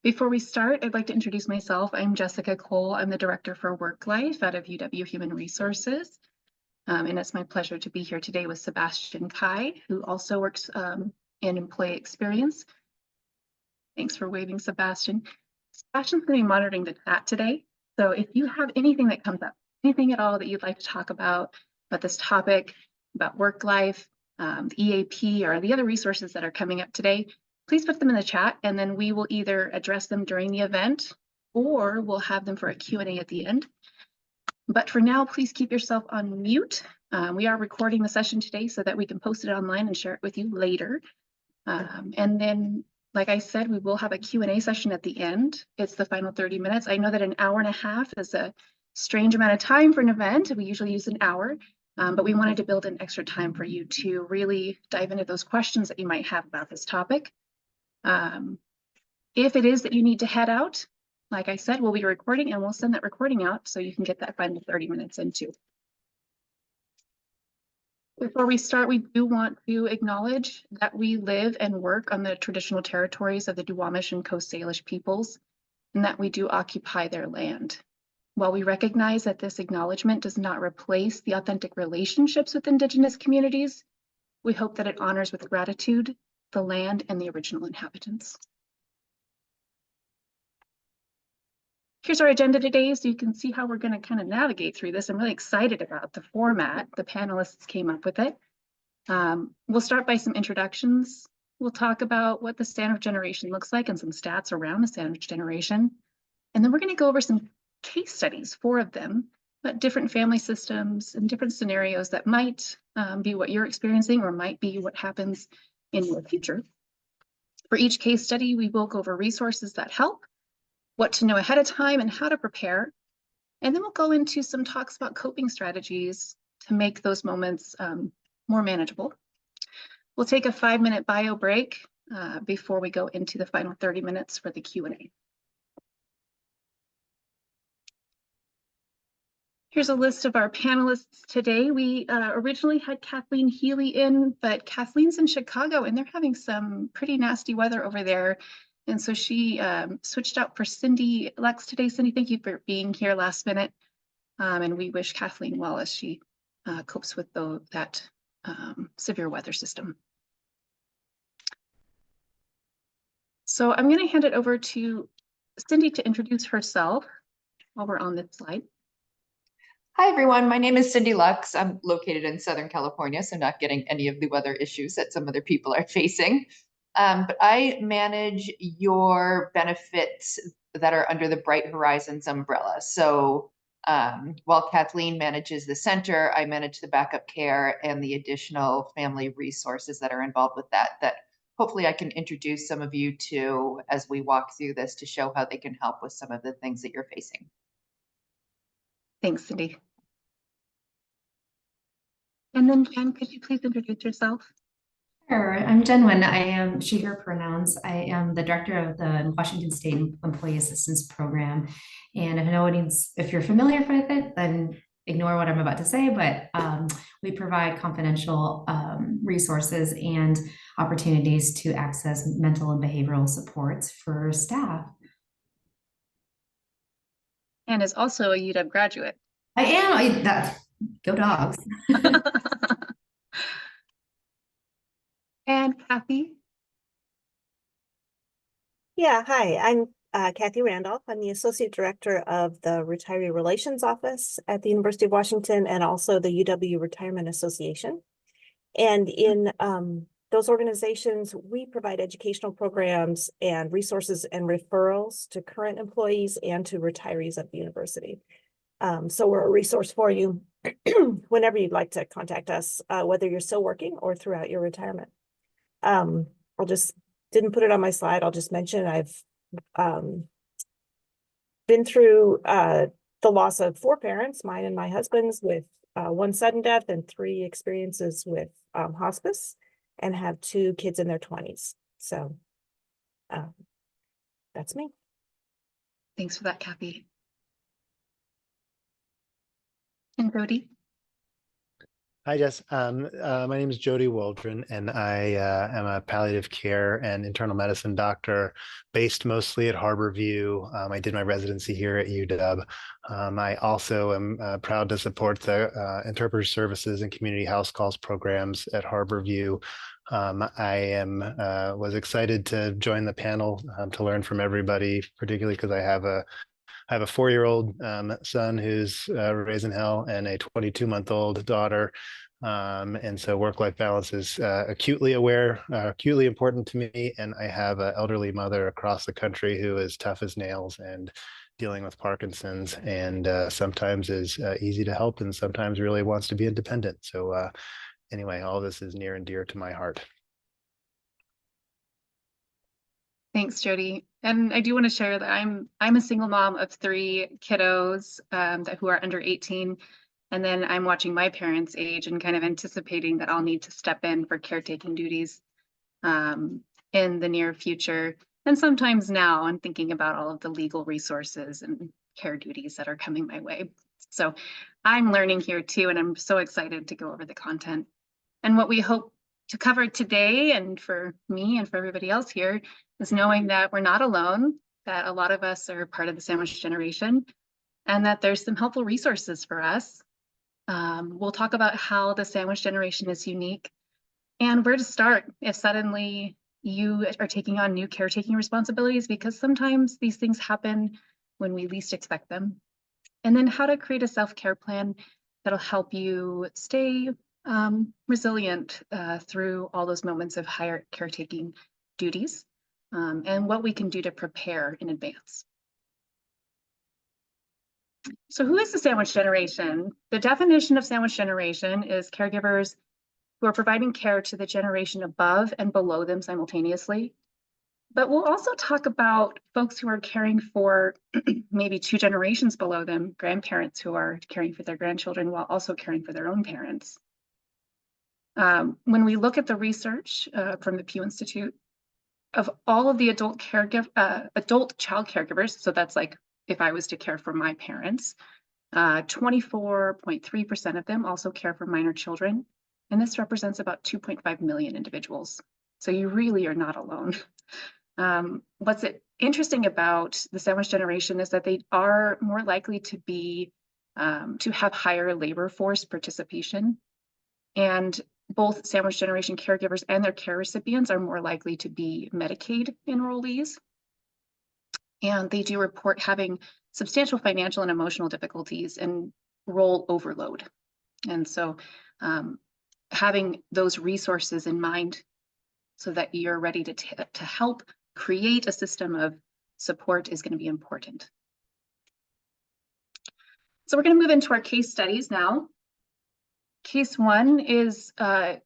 Before we start, I'd like to introduce myself. I'm Jessica Cole. I'm the Director for Worklife out of UW Human Resources. And it's my pleasure to be here today with Sebastian Kai, who also works in employee experience. Thanks for waving, Sebastian. Sebastian's going to be monitoring the chat today. So if you have anything that comes up, anything at all that you'd like to talk about this topic, about work life, the EAP, or the other resources that are coming up today, please put them in the chat, and then we will either address them during the event or we'll have them for a Q&A at the end. But for now, please keep yourself on mute. We are recording the session today so that we can post it online and share it with you later. And then, like I said, we will have a Q&A session at the end. It's the final 30 minutes. I know that an hour and a half is a strange amount of time for an event. We usually use an hour, but we wanted to build in extra time for you to really dive into those questions that you might have about this topic. If it is that you need to head out, like I said, we'll be recording and we'll send that recording out so you can get that final 30 minutes into. Before we start, we do want to acknowledge that we live and work on the traditional territories of the Duwamish and Coast Salish peoples, and that we do occupy their land. While we recognize that this acknowledgement does not replace the authentic relationships with Indigenous communities, we hope that it honors with gratitude the land and the original inhabitants. Here's our agenda today, so you can see how we're going to kind of navigate through this. I'm really excited about the format. The panelists came up with it. We'll start by some introductions. We'll talk about what the sandwich generation looks like and some stats around the sandwich generation. And then we're going to go over some case studies, 4 of them, but different family systems and different scenarios that might be what you're experiencing or might be what happens in your future. For each case study, we will go over resources that help, what to know ahead of time and how to prepare. And then we'll go into some talks about coping strategies to make those moments more manageable. We'll take a 5-minute bio break before we go into the final 30 minutes for the Q&A. Here's a list of our panelists today. We originally had Kathleen Healy in, but Kathleen's in Chicago and they're having some pretty nasty weather over there. And so she switched out for Cindy Lex today. Cindy, thank you for being here last minute. And we wish Kathleen well as she copes with that severe weather system. So I'm going to hand it over to Cindy to introduce herself while we're on this slide. Hi, everyone. My name is Cindy Lux. I'm located in Southern California, so not getting any of the weather issues that some other people are facing. But I manage your benefits that are under the Bright Horizons umbrella. So while Kathleen manages the center, I manage the backup care and the additional family resources that are involved with that hopefully I can introduce some of you to as we walk through this to show how they can help with some of the things that you're facing. Thanks, Cindy. And then Jenn, could you please introduce yourself? Sure, I'm Jenn Nguyen. I am she, her pronouns. I am the director of the Washington State Employee Assistance Program. And if you're familiar with it, then ignore what I'm about to say, but we provide confidential resources and opportunities to access mental and behavioral supports for staff. And is also a UW graduate. I am. Go Dogs. And Cathy? Yeah, hi, I'm Cathy Randolph. I'm the Associate Director of the Retiree Relations Office at the University of Washington and also the UW Retirement Association. And in those organizations, we provide educational programs and resources and referrals to current employees and to retirees at the university. So we're a resource for you whenever you'd like to contact us, whether you're still working or throughout your retirement. Didn't put it on my slide. I'll just mention I've been through the loss of 4 parents, mine and my husband's, with 1 sudden death and 3 experiences with hospice, and have 2 kids in their 20s. So that's me. Thanks for that, Cathy. And Jody? Hi, Jess. My name is Jody Waldron, and I am a palliative care and internal medicine doctor based mostly at Harborview. I did my residency here at UW. I also am proud to support the interpreter services and community house calls programs at Harborview. Was excited to join the panel to learn from everybody, particularly because I have a 4-year-old son who's raising hell and a 22-month-old daughter. And so work-life balance is acutely important to me. And I have an elderly mother across the country who is tough as nails and dealing with Parkinson's, and sometimes is easy to help and sometimes really wants to be independent. So anyway, all this is near and dear to my heart. Thanks, Jody. And I do want to share that I'm a single mom of 3 kiddos who are under 18. And then I'm watching my parents age and kind of anticipating that I'll need to step in for caretaking duties in the near future. And sometimes now I'm thinking about all of the legal resources and care duties that are coming my way. So I'm learning here too, and I'm so excited to go over the content. And what we hope to cover today, and for me and for everybody else here, is knowing that we're not alone, that a lot of us are part of the sandwich generation, and that there's some helpful resources for us. We'll talk about how the sandwich generation is unique and where to start if suddenly you are taking on new caretaking responsibilities, because sometimes these things happen when we least expect them. And then how to create a self-care plan that'll help you stay resilient through all those moments of higher caretaking duties, and what we can do to prepare in advance. So who is the sandwich generation? The definition of sandwich generation is caregivers who are providing care to the generation above and below them simultaneously. But we'll also talk about folks who are caring for maybe 2 generations below them, grandparents who are caring for their grandchildren while also caring for their own parents. When we look at the research from the Pew Institute, of all of the adult child caregivers, so that's like if I was to care for my parents, 24.3% of them also care for minor children. And this represents about 2.5 million individuals. So you really are not alone. What's interesting about the sandwich generation is that they are more likely to be, to have higher labor force participation. And both sandwich generation caregivers and their care recipients are more likely to be Medicaid enrollees. And they do report having substantial financial and emotional difficulties and role overload. And so having those resources in mind so that you're ready to help create a system of support is going to be important. So we're going to move into our case studies now. Case 1 is an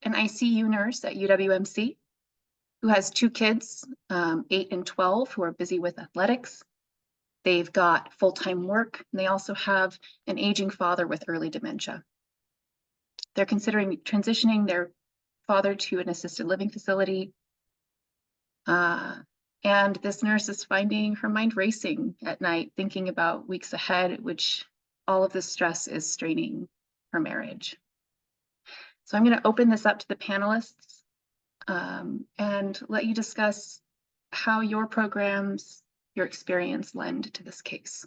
ICU nurse at UWMC who has 2 kids, 8 and 12, who are busy with athletics. They've got full-time work, and they also have an aging father with early dementia. They're considering transitioning their father to an assisted living facility. And this nurse is finding her mind racing at night, thinking about weeks ahead, which all of this stress is straining her marriage. So I'm going to open this up to the panelists and let you discuss how your programs, your experience lend to this case.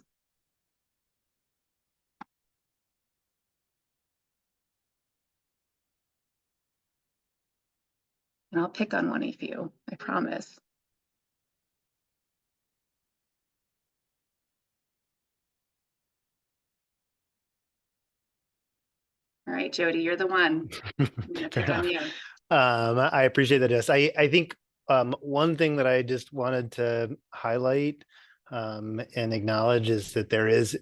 And I'll pick on one of you, I promise. All right, Jody, you're the one. I'm gonna pick on you. I appreciate that, Jess. I think one thing that I just wanted to highlight and acknowledge is that there is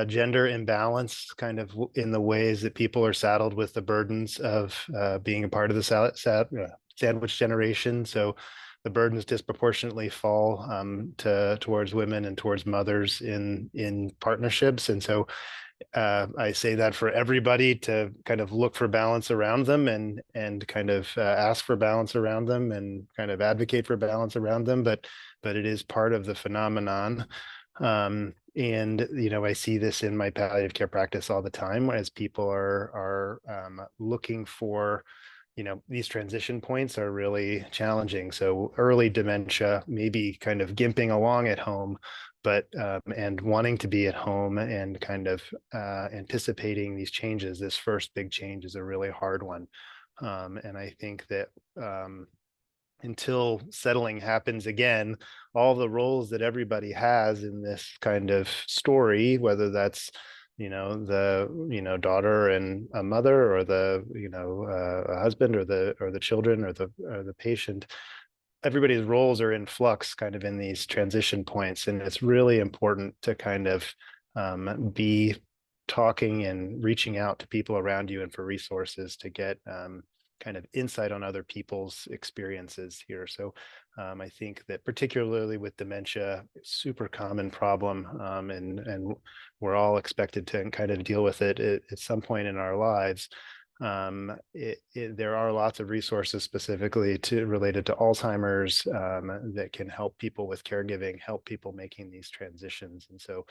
gender imbalance kind of in the ways that people are saddled with the burdens of being a part of the sandwich generation. So the burdens disproportionately fall towards women and towards mothers in partnerships. And so I say that for everybody to kind of look for balance around them and kind of ask for balance around them and kind of advocate for balance around them. But it is part of the phenomenon. And, you know, I see this in my palliative care practice all the time as people are looking for, you know, these transition points are really challenging. So early dementia, maybe kind of gimping along at home, but and wanting to be at home and kind of anticipating these changes. This first big change is a really hard one. And I think that until settling happens again, all the roles that everybody has in this kind of story, whether that's, you know, the, you know, daughter and a mother, or the, you know, a husband, or the children, or the patient, everybody's roles are in flux kind of in these transition points. And it's really important to kind of be talking and reaching out to people around you and for resources to get kind of insight on other people's experiences here. So I think that particularly with dementia, super common problem, and we're all expected to kind of deal with it at some point in our lives. There are lots of resources specifically related to Alzheimer's that can help people with caregiving, help people making these transitions. And so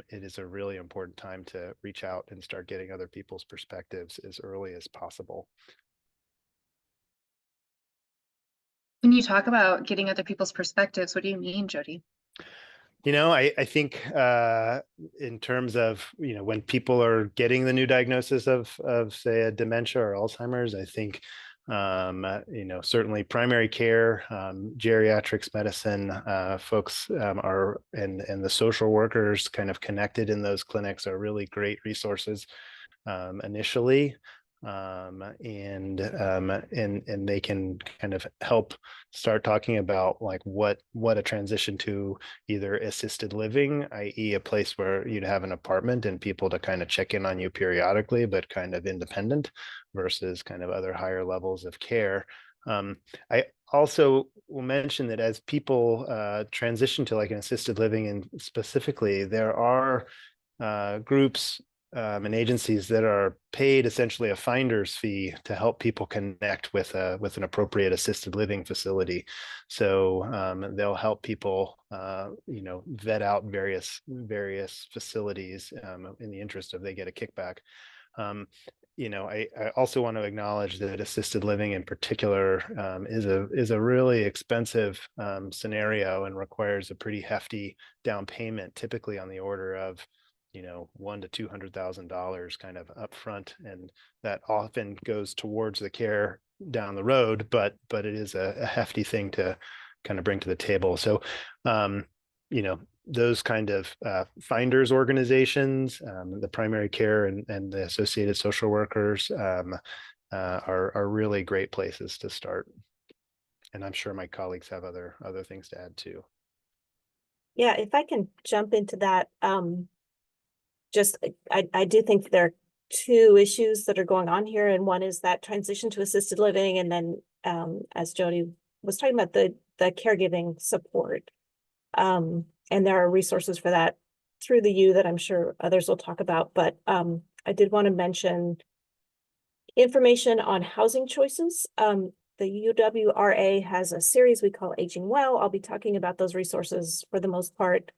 it is a really important time to reach out and start getting other people's perspectives as early as possible. When you talk about getting other people's perspectives, what do you mean, Jody? You know, I think in terms of, you know, when people are getting the new diagnosis of say a dementia or Alzheimer's, I think, you know, certainly primary care, geriatrics medicine, folks are, and the social workers kind of connected in those clinics are really great resources initially. And they can kind of help start talking about like what a transition to either assisted living, i.e. a place where you'd have an apartment and people to kind of check in on you periodically, but kind of independent, versus kind of other higher levels of care. I also will mention that as people transition to like an assisted living, and specifically there are groups and agencies that are paid essentially a finder's fee to help people connect with an appropriate assisted living facility. So they'll help people, you know, vet out various facilities in the interest of they get a kickback. You know, I also want to acknowledge that assisted living in particular is a really expensive scenario and requires a pretty hefty down payment, typically on the order of, you know, $100,000 to $200,000 kind of upfront, and that often goes towards the care down the road, but it is a hefty thing to kind of bring to the table. So, you know, those kind of finders organizations, the primary care and the associated social workers are really great places to start. And I'm sure my colleagues have other things to add too. Yeah, if I can jump into that, I do think there are two issues that are going on here, and one is that transition to assisted living, and then as Jody was talking about, the caregiving support. And there are resources for that through the U that I'm sure others will talk about, but I did want to mention information on housing choices. The UWRA has a series we call Aging Well. I'll be talking about those resources for the most part.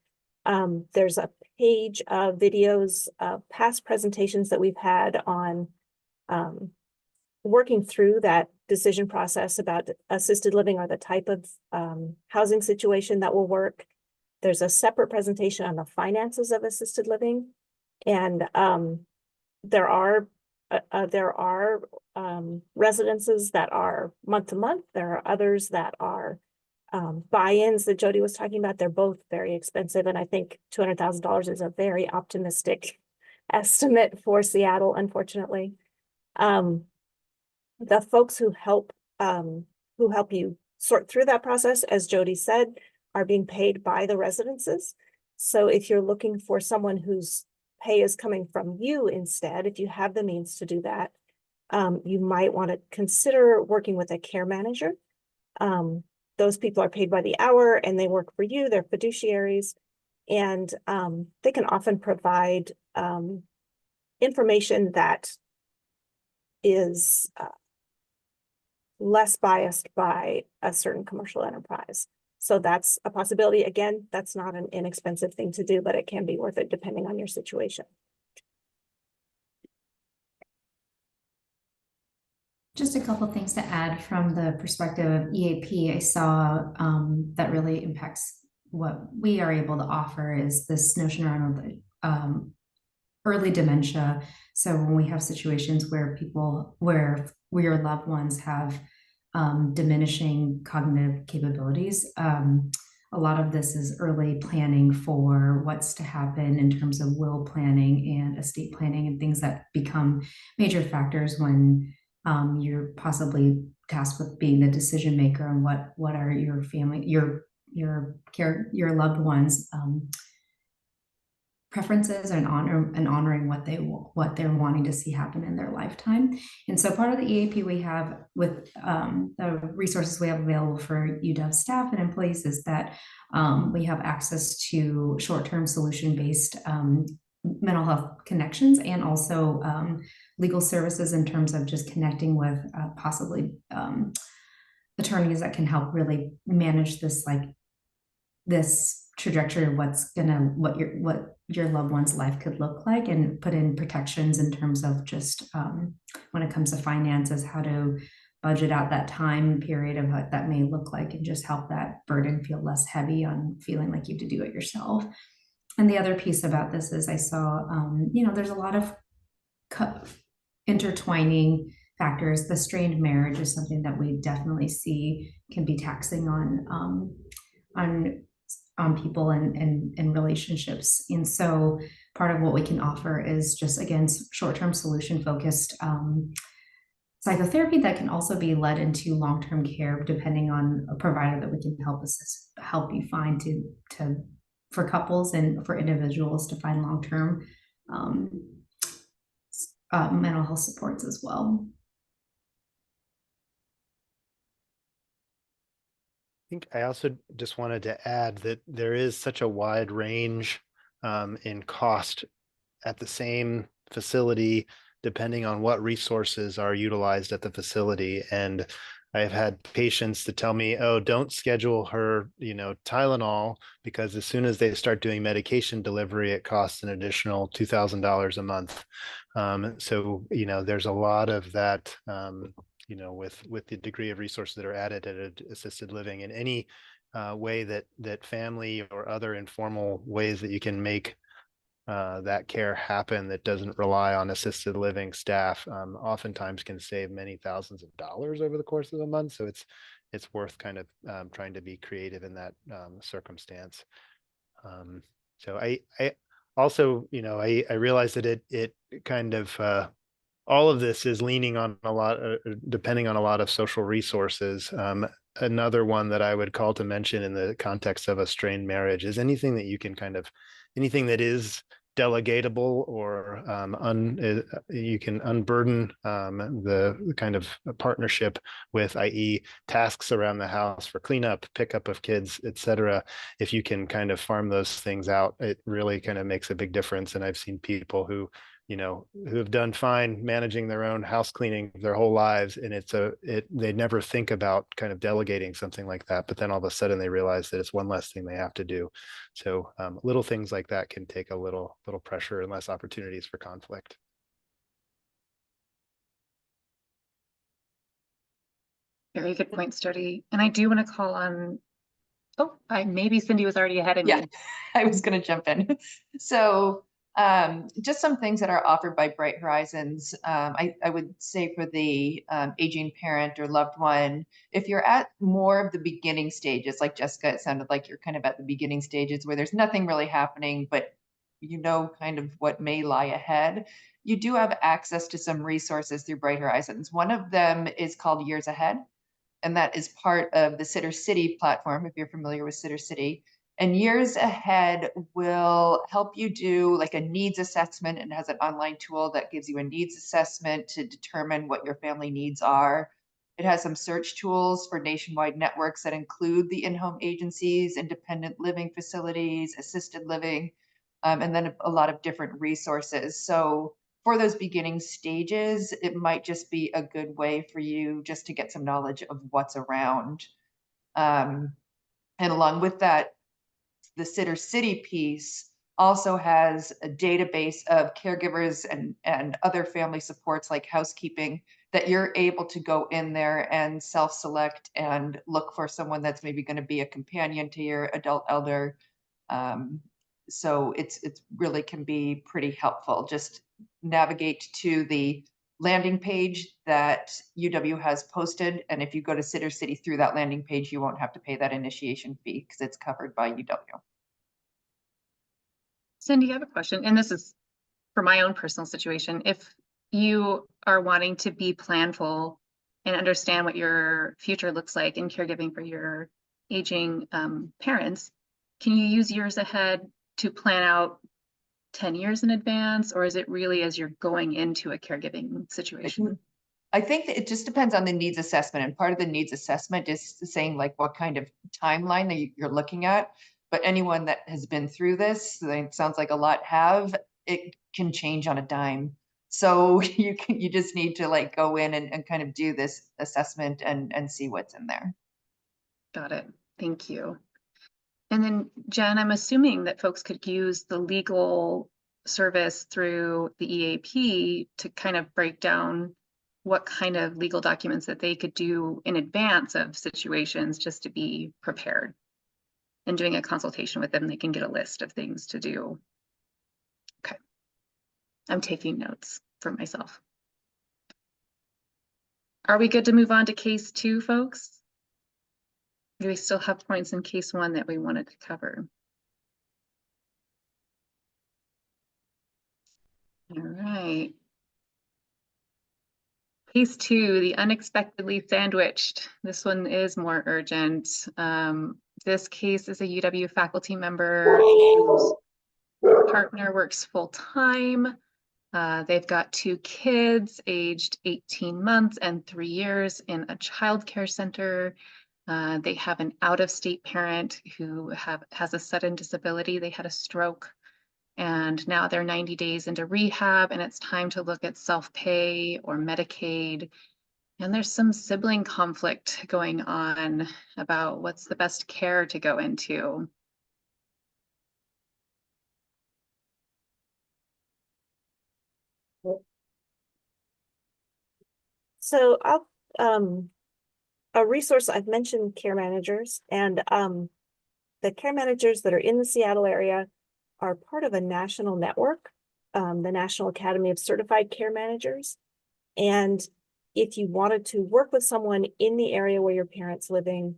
There's a page of videos of past presentations that we've had on working through that decision process about assisted living or the type of housing situation that will work. There's a separate presentation on the finances of assisted living. And there are residences that are month to month. There are others that are buy-ins that Jody was talking about. They're both very expensive, and I think $200,000 is a very optimistic estimate for Seattle, unfortunately. The folks who help you sort through that process, as Jody said, are being paid by the residences. So if you're looking for someone whose pay is coming from you instead, if you have the means to do that, you might want to consider working with a care manager. Those people are paid by the hour and they work for you, they're fiduciaries, and they can often provide information that is less biased by a certain commercial enterprise. So that's a possibility. Again, that's not an inexpensive thing to do, but it can be worth it depending on your situation. Just a couple things to add from the perspective of EAP. I saw that really impacts what we are able to offer is this notion around early dementia. So when we have situations where where your loved ones have diminishing cognitive capabilities, a lot of this is early planning for what's to happen in terms of will planning and estate planning and things that become major factors when you're possibly tasked with being the decision maker on what are your family, your loved ones preferences and honoring what they're wanting to see happen in their lifetime. And so part of the EAP we have with the resources we have available for UW staff and employees is that we have access to short-term solution-based mental health connections and also legal services in terms of just connecting with possibly attorneys that can help really manage this trajectory of what your loved one's life could look like and put in protections in terms of just when it comes to finances, how to budget out that time period of what that may look like and just help that burden feel less heavy on feeling like you have to do it yourself. And the other piece about this is I saw, there's a lot of intertwining factors. The strained marriage is something that we definitely see can be taxing on people and relationships. And so part of what we can offer is just, again, short-term solution focused psychotherapy that can also be led into long-term care, depending on a provider that we can help you find for couples and for individuals to find long-term mental health supports as well. I think I also just wanted to add that there is such a wide range in cost at the same facility, depending on what resources are utilized at the facility. And I've had patients to tell me, oh, don't schedule her, Tylenol, because as soon as they start doing medication delivery, it costs an additional $2,000 a month. So, there's a lot of that, with the degree of resources that are added at assisted living in any way that family or other informal ways that you can make that care happen that doesn't rely on assisted living staff oftentimes can save many thousands of dollars over the course of a month. So it's worth kind of trying to be creative in that circumstance. So I also, I realize that it kind of all of this is leaning on a lot, depending on a lot of social resources. Another one that I would call to mention in the context of a strained marriage is anything that you can anything that is delegatable or you can unburden the kind of partnership with, i.e. tasks around the house for cleanup, pickup of kids, etc. If you can kind of farm those things out, it really kind of makes a big difference. And I've seen people who have done fine managing their own house cleaning their whole lives, and they never think about kind of delegating something like that, but then all of a sudden they realize that it's one less thing they have to do. So little things like that can take a little pressure and less opportunities for conflict. Very good points, Jody. And I do want to call on, maybe Cindy was already ahead of me. Yeah, I was going to jump in. So just some things that are offered by Bright Horizons. I would say for the aging parent or loved one, if you're at more of the beginning stages, like Jessica, it sounded like you're kind of at the beginning stages where there's nothing really happening, but kind of what may lie ahead. You do have access to some resources through Bright Horizons. One of them is called Years Ahead, and that is part of the Sitter City platform, if you're familiar with Sitter City. And Years Ahead will help you do like a needs assessment, and has an online tool that gives you a needs assessment to determine what your family needs are. It has some search tools for nationwide networks that include the in-home agencies, independent living facilities, assisted living, and then a lot of different resources. So for those beginning stages, it might just be a good way for you just to get some knowledge of what's around. And along with that, the Sitter City piece also has a database of caregivers and other family supports like housekeeping that you're able to go in there and self-select and look for someone that's maybe going to be a companion to your adult elder. So it's really can be pretty helpful. Just navigate to the landing page that UW has posted. And if you go to Sitter City through that landing page, you won't have to pay that initiation fee because it's covered by UW. Cindy, I have a question, and this is for my own personal situation. If you are wanting to be planful and understand what your future looks like in caregiving for your aging parents, can you use years ahead to plan out 10 years in advance, or is it really as you're going into a caregiving situation? I think that it just depends on the needs assessment, and part of the needs assessment is saying like what kind of timeline that you're looking at. But anyone that has been through this, it sounds like a lot have, it can change on a dime. So you just need to like go in and kind of do this assessment and see what's in there. Got it. Thank you. And then Jen, I'm assuming that folks could use the legal service through the EAP to kind of break down what kind of legal documents that they could do in advance of situations just to be prepared. And doing a consultation with them, they can get a list of things to do. Okay. I'm taking notes for myself. Are we good to move on to case 2, folks? Do we still have points in case 1 that we wanted to cover? All right. Case 2, the unexpectedly sandwiched. This one is more urgent. This case is a UW faculty member whose partner works full-time. They've got 2 kids aged 18 months and 3 years in a childcare center. They have an out-of-state parent who has a sudden disability. They had a stroke, and now they're 90 days into rehab, and it's time to look at self-pay or Medicaid. And there's some sibling conflict going on about what's the best care to go into. So I'll, a resource, I've mentioned care managers, and the care managers that are in the Seattle area are part of a national network, the National Academy of Certified Care Managers. And if you wanted to work with someone in the area where your parent's living,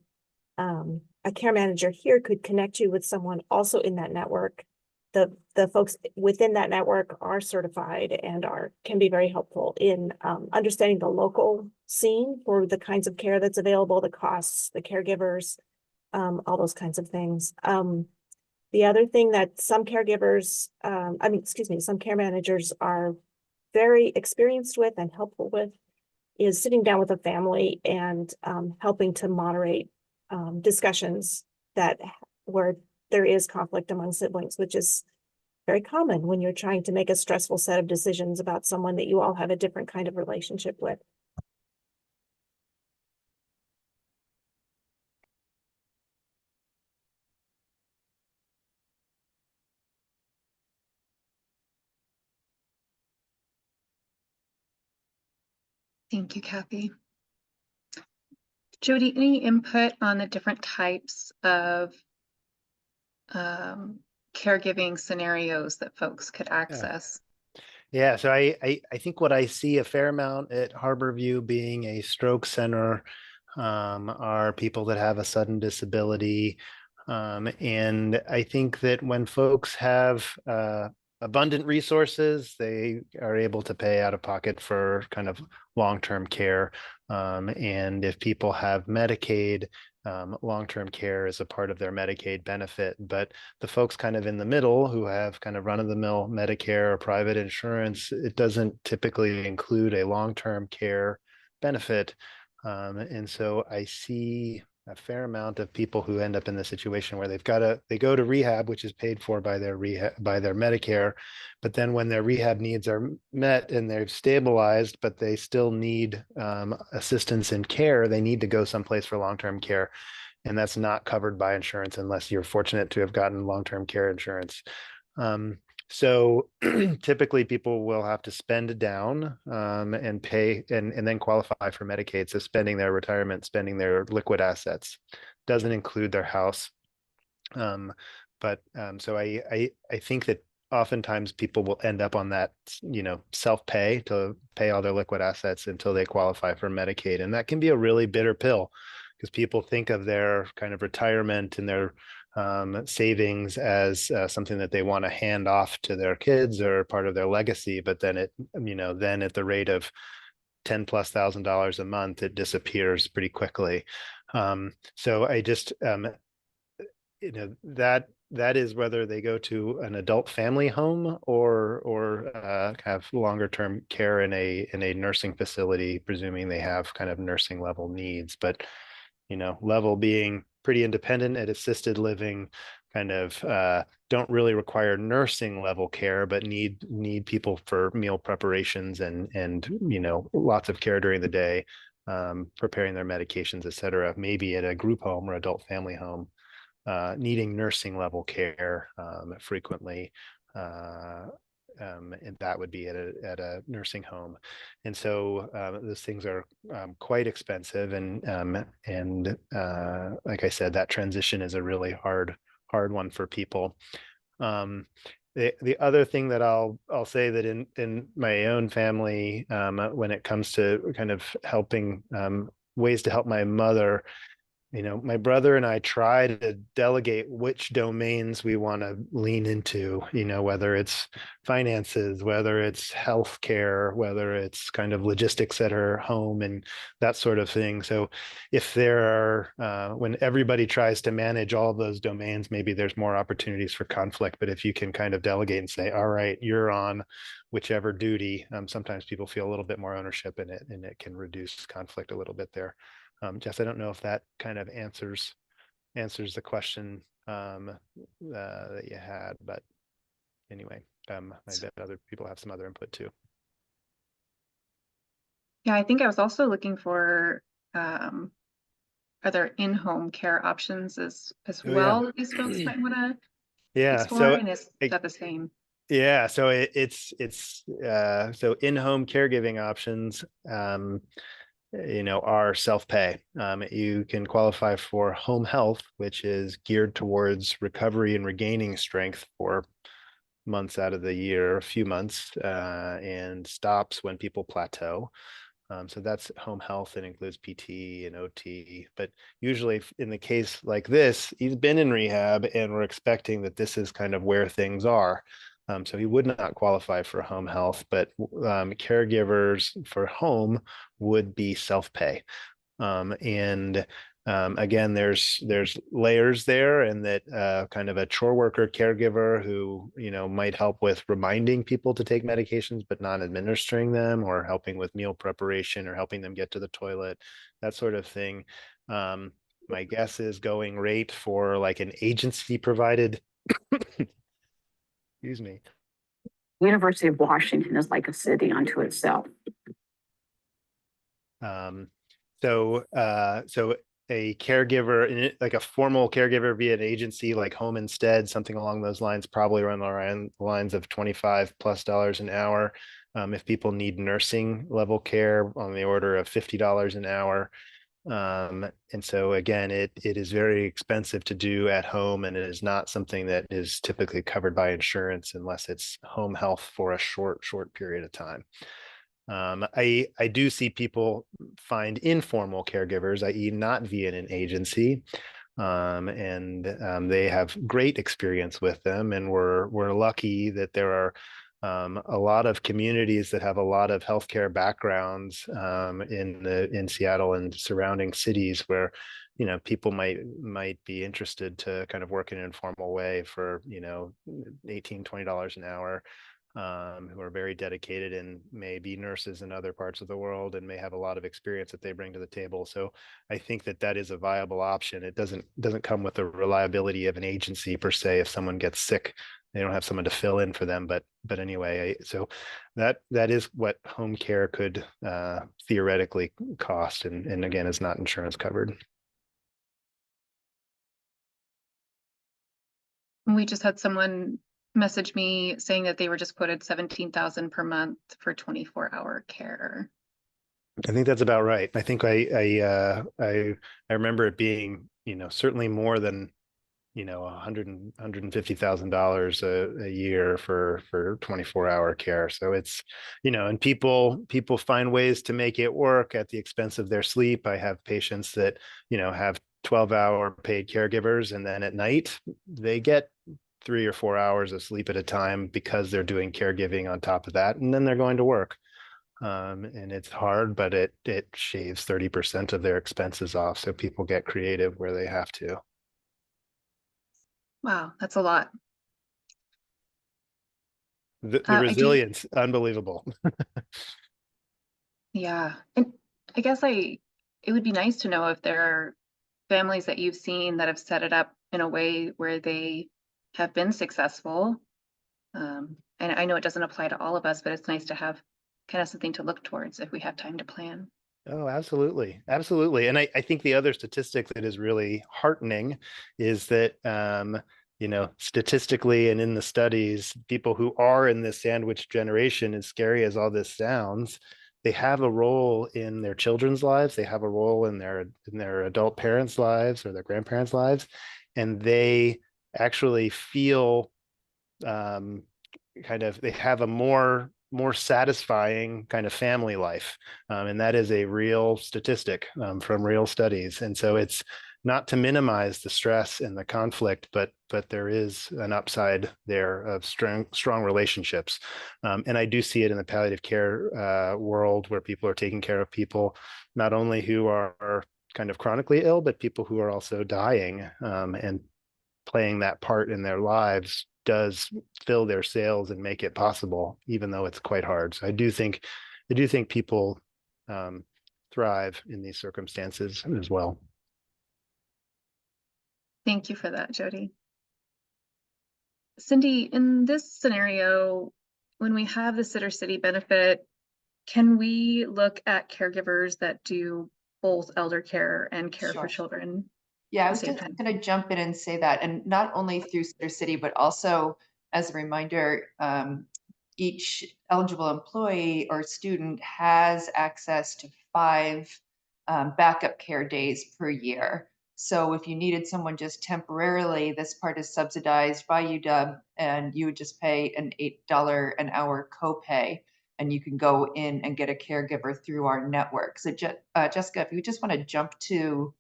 a care manager here could connect you with someone also in that network. The folks within that network are certified and can be very helpful in understanding the local scene for the kinds of care that's available, the costs, the caregivers, all those kinds of things. The other thing that some caregivers, some care managers are very experienced with and helpful with is sitting down with a family and helping to moderate discussions where there is conflict among siblings, which is very common when you're trying to make a stressful set of decisions about someone that you all have a different kind of relationship with. Thank you, Cathy. Jody, any input on the different types of caregiving scenarios that folks could access? Yeah, so I think what I see a fair amount at Harborview being a stroke center are people that have a sudden disability. And I think that when folks have abundant resources, they are able to pay out of pocket for kind of long-term care. And if people have Medicaid, long-term care is a part of their Medicaid benefit. But the folks kind of in the middle who have kind of run-of-the-mill Medicare or private insurance, it doesn't typically include a long-term care benefit. And so I see a fair amount of people who end up in the situation where they go to rehab, which is paid for by their Medicare, but then when their rehab needs are met and they've stabilized, but they still need assistance in care, they need to go someplace for long-term care. and that's not covered by insurance unless you're fortunate to have gotten long-term care insurance. So typically people will have to spend down and pay and then qualify for Medicaid. So spending their retirement, spending their liquid assets, doesn't include their house. So I think that oftentimes people will end up on that, self-pay to pay all their liquid assets until they qualify for Medicaid. And that can be a really bitter pill because people think of their kind of retirement and their savings as something that they want to hand off to their kids or part of their legacy. But then then at the rate of $10,000+ a month, it disappears pretty quickly. So I just, that is whether they go to an adult family home or have longer term care in a nursing facility, presuming they have kind of nursing level needs. But level being pretty independent at assisted living, kind of don't really require nursing level care, but need people for meal preparations and lots of care during the day, preparing their medications, et cetera. Maybe at a group home or adult family home. Needing nursing level care frequently, and that would be at a nursing home. And so those things are quite expensive, and like I said, that transition is a really hard one for people. The other thing that I'll say that in my own family, when it comes to kind of helping ways to help my mother, my brother and I try to delegate which domains we want to lean into, whether it's finances, whether it's healthcare, whether it's kind of logistics at her home and that sort of thing. So if there are, when everybody tries to manage all of those domains, maybe there's more opportunities for conflict. But if you can kind of delegate and say, all right, you're on whichever duty, sometimes people feel a little bit more ownership in it, and it can reduce conflict a little bit there. Jess, I don't know if that kind of answers the question that you had, but anyway, I bet other people have some other input too. Yeah, I think I was also looking for other in-home care options as well that these folks might want to explore, and is that the same? Yeah, so it's so in-home caregiving options are self-pay. You can qualify for home health, which is geared towards recovery and regaining strength for months out of the year, a few months, and stops when people plateau. So that's home health, and includes PT and OT. But usually in the case like this, he's been in rehab and we're expecting that this is kind of where things are. So he would not qualify for home health, but caregivers for home would be self-pay. Again, there's layers there, and that kind of a chore worker caregiver who might help with reminding people to take medications but not administering them, or helping with meal preparation, or helping them get to the toilet, that sort of thing. My guess is going rate for like an agency provided excuse me. University of Washington is like a city unto itself. So a caregiver, like a formal caregiver via an agency like Home Instead, something along those lines, probably around the lines of $25+ an hour. If people need nursing level care, on the order of $50 an hour. And so again, it is very expensive to do at home, and it is not something that is typically covered by insurance unless it's home health for a short period of time. I do see people find informal caregivers, i.e. not via an agency, and they have great experience with them, and we're lucky that there are a lot of communities that have a lot of healthcare backgrounds in Seattle and surrounding cities, where people might be interested to kind of work in an informal way for $18-20 an hour, who are very dedicated and may be nurses in other parts of the world and may have a lot of experience that they bring to the table. So I think that is a viable option. It doesn't come with the reliability of an agency per se. If someone gets sick, they don't have someone to fill in for them. But anyway, so that is what home care could theoretically cost, and again is not insurance covered. We just had someone message me saying that they were just quoted 17,000 per month for 24-hour care. I think that's about right. I think I remember it being, certainly more than, $150,000 a year for 24-hour care. So it's, and people find ways to make it work at the expense of their sleep. I have patients that, have 12-hour paid caregivers, and then at night they get 3 or 4 hours of sleep at a time because they're doing caregiving on top of that, and then they're going to work. And it's hard, but it shaves 30% of their expenses off. So people get creative where they have to. Wow, that's a lot. The I do- resilience, unbelievable. Yeah, and I guess it would be nice to know if there are families that you've seen that have set it up in a way where they have been successful. And I know it doesn't apply to all of us, but it's nice to have kind of something to look towards if we have time to plan. Oh, absolutely. Absolutely. And I think the other statistic that is really heartening is that, statistically and in the studies, people who are in this sandwich generation, as scary as all this sounds, they have a role in their children's lives. They have a role in their adult parents' lives or their grandparents' lives. And they actually feel they have a more satisfying kind of family life, and that is a real statistic from real studies. And so it's not to minimize the stress and the conflict, but there is an upside there of strong relationships. And I do see it in the palliative care world, where people are taking care of people not only who are kind of chronically ill, but people who are also dying, and playing that part in their lives does fill their sails and make it possible, even though it's quite hard. So I do think people thrive in these circumstances as well. Thank you for that, Jody. Cindy, in this scenario, when we have the Sittercity benefit, can we look at caregivers that do both elder care and care for Sure. children? Yeah, I at was the same just time? going to jump in and say that, and not only through Sittercity, but also as a reminder, each eligible employee or student has access to 5 backup care days per year. So if you needed someone just temporarily, this part is subsidized by UW, and you would just pay an $8 an hour copay, and you can go in and get a caregiver through our network. So Jessica, if you just want to jump to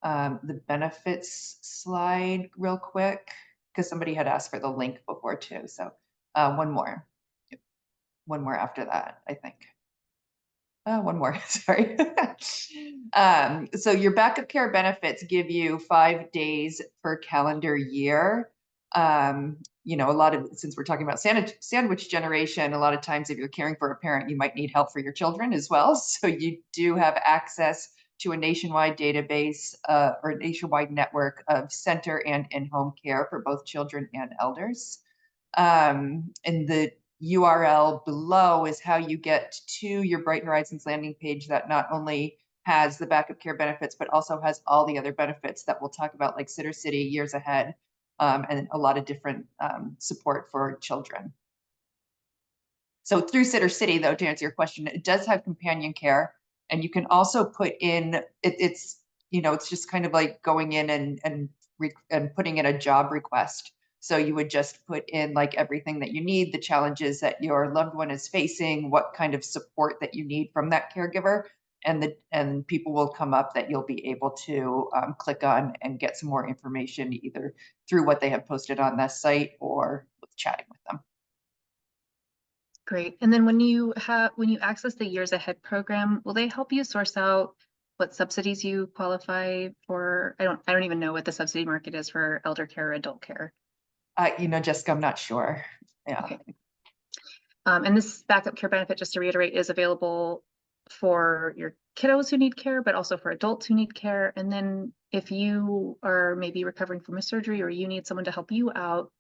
the benefits slide real quick, because somebody had asked for the link before too. So one more after that, I think. One more, sorry. So your backup care benefits give you 5 days per calendar year. Since we're talking about sandwich generation, a lot of times if you're caring for a parent, you might need help for your children as well. So you do have access to a nationwide database or a nationwide network of center and in-home care for both children and elders. And the URL below is how you get to your Bright Horizons landing page that not only has the backup care benefits, but also has all the other benefits that we'll talk about, like Sittercity, Years Ahead, and a lot of different support for children. So through Sittercity, though, to answer your question, it does have companion care, and you can also put in it's just kind of like going in and putting in a job request. So you would just put in like everything that you need, the challenges that your loved one is facing, what kind of support that you need from that caregiver, and people will come up that you'll be able to click on and get some more information either through what they have posted on that site or with chatting with them. Great. And then when you access the Years Ahead program, will they help you source out what subsidies you qualify for? I don't even know what the subsidy market is for elder care or adult care. Jessica, I'm not sure. Yeah. Okay. And this backup care benefit, just to reiterate, is available for your kiddos who need care, but also for adults who need care. And then if you are maybe recovering from a surgery or you need someone to help you out,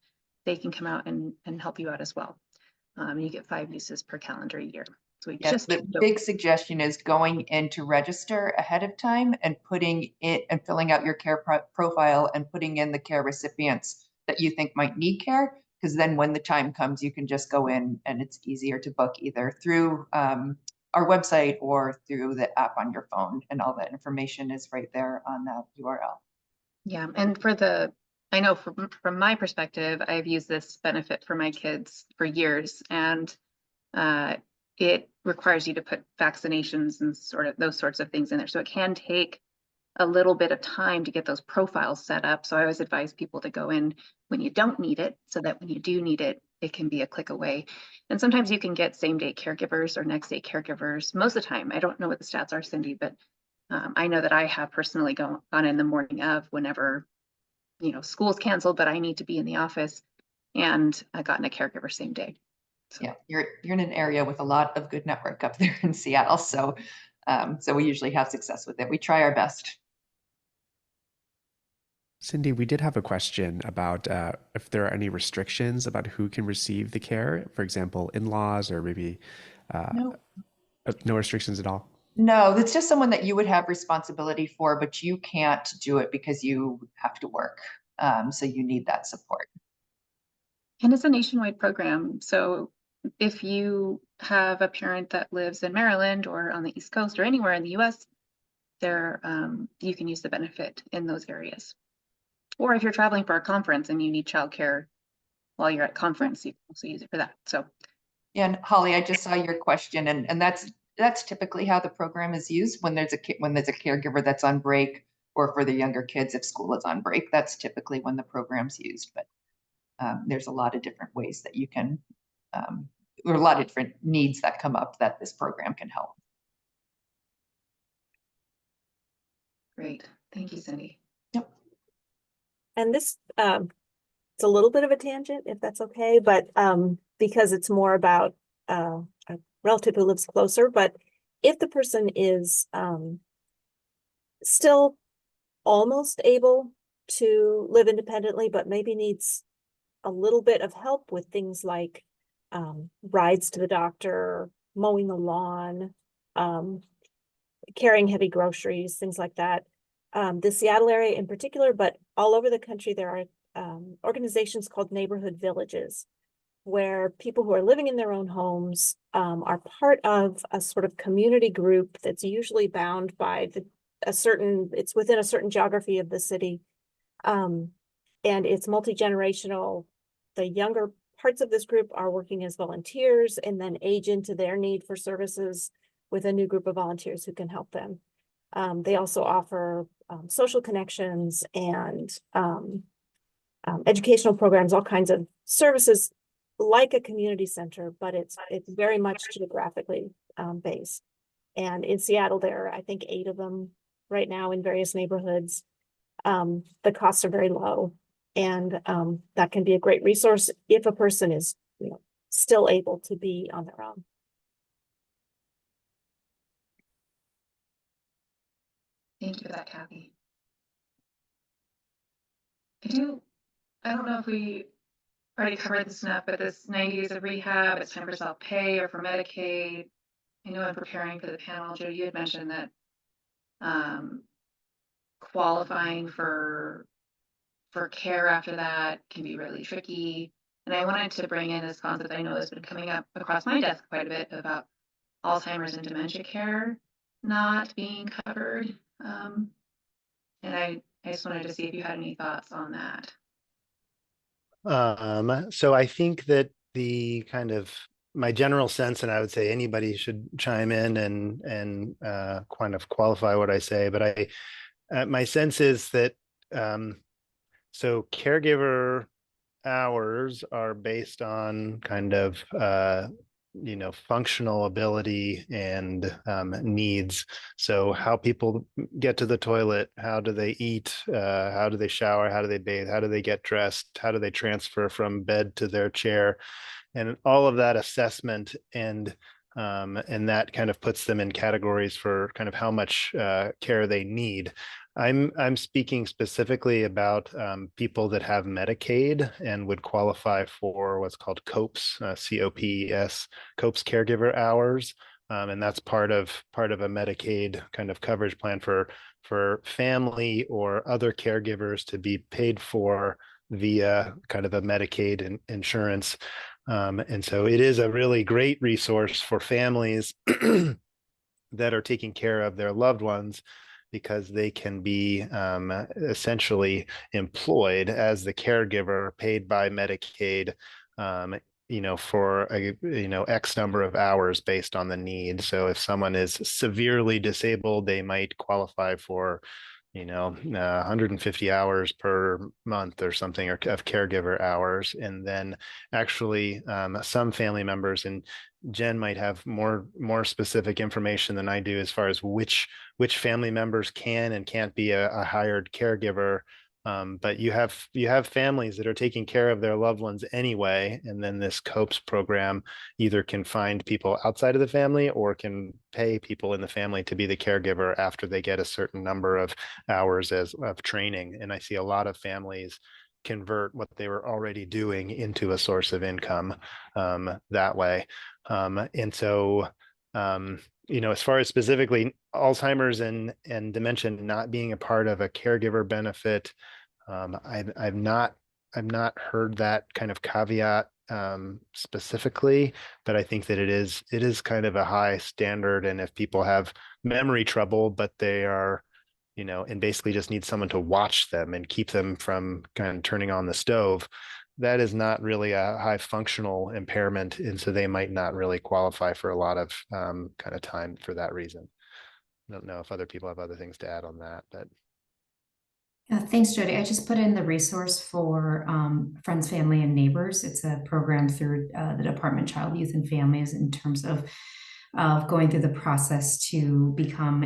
they can come out and help you out as well. You get 5 uses per calendar year. So we Yes, the big suggestion is going in to register ahead of time and putting it and filling out your care profile and putting in the care recipients that you think might need care, because then when the time comes, you can just go in and it's easier to book either through our website or through the app on your phone, and all that information is right there on that URL. Yeah, and I know from my perspective, I've used this benefit for my kids for years, and it requires you to put vaccinations and sort of those sorts of things in there. So it can take a little bit of time to get those profiles set up. So I always advise people to go in when you don't need it, so that when you do need it, it can be a click away. And sometimes you can get same day caregivers or next day caregivers. Most of the time, I don't know what the stats are, Cindy, but I know that I have personally gone in the morning of whenever, school's canceled, but I need to be in the office, and I gotten a caregiver same day. So. Yeah, you're in an area with a lot of good network up there in Seattle. So we usually have success with it. We try our best. Cindy, we did have a question about if there are any restrictions about who can receive the care, for example, in-laws, or maybe No restrictions at all. No, that's just someone that you would have responsibility for, but you can't do it because you have to work. So you need that support. And it's a nationwide program. So if you have a parent that lives in Maryland or on the East Coast or anywhere in the US, you can use the benefit in those areas. Or if you're traveling for a conference and you need childcare while you're at conference, you can also use it for that. So, yeah, and Holly, I just saw your question, and that's typically how the program is used when there's a caregiver that's on break, or for the younger kids if school is on break. That's typically when the program's used. But there's a lot of different ways that you can, or a lot of different needs that come up that this program can help. Great, thank you, Cindy. Yep. And this, it's a little bit of a tangent, if that's okay, but because it's more about a relative who lives closer. But if the person is still almost able to live independently, but maybe needs a little bit of help with things like rides to the doctor, mowing the lawn, carrying heavy groceries, things like that. The Seattle area in particular, but all over the country, there are organizations called neighborhood villages, where people who are living in their own homes are part of a sort of community group that's usually bound by it's within a certain geography of the city. And it's multi-generational. The younger parts of this group are working as volunteers and then age into their need for services with a new group of volunteers who can help them. They also offer social connections and educational programs, all kinds of services like a community center, but it's very much geographically based. And in Seattle, there are, I think, 8 of them right now in various neighborhoods. The costs are very low, and that can be a great resource if a person is, still able to be on their own. Thank you for that, Kathy. I don't know if we already covered this enough, but this 90 days of rehab, it's time for self-pay or for Medicaid. I know in preparing for the panel, Jody, you had mentioned that qualifying for care after that can be really tricky. And I wanted to bring in this concept I know has been coming up across my desk quite a bit about Alzheimer's and dementia care not being covered. And I just wanted to see if you had any thoughts on that. So I think that my general sense, and I would say anybody should chime in and kind of qualify what I say, but my sense is that so caregiver hours are based on kind of functional ability and needs. So how people get to the toilet, how do they eat, how do they shower, how do they bathe, how do they get dressed, how do they transfer from bed to their chair, and all of that assessment and that kind of puts them in categories for kind of how much care they need. I'm speaking specifically about people that have Medicaid and would qualify for what's called COPS, COPS, COPS caregiver hours, and that's part of a Medicaid kind of coverage plan for family or other caregivers to be paid for via kind of a Medicaid insurance. And so it is a really great resource for families that are taking care of their loved ones, because they can be essentially employed as the caregiver, paid by Medicaid, for a, X number of hours based on the need. So if someone is severely disabled, they might qualify for 150 hours per month or something, or of caregiver hours. And then actually some family members, and Jenn might have more specific information than I do as far as which family members can and can't be a hired caregiver. But you have families that are taking care of their loved ones anyway, and then this COPES program either can find people outside of the family or can pay people in the family to be the caregiver after they get a certain number of hours of training. And I see a lot of families convert what they were already doing into a source of income that way. And so as far as specifically Alzheimer's and dementia not being a part of a caregiver benefit, I've not heard that kind of caveat specifically, but I think that it is kind of a high standard. And if people have memory trouble, but they are, and basically just need someone to watch them and keep them from kind of turning on the stove, that is not really a high functional impairment. And so they might not really qualify for a lot of kind of time for that reason. I don't know if other people have other things to add on that, but. Thanks, Jody. I just put in the resource for Friends, Family, and Neighbors. It's a program through the Department of Child, Youth, and Families in terms of going through the process to become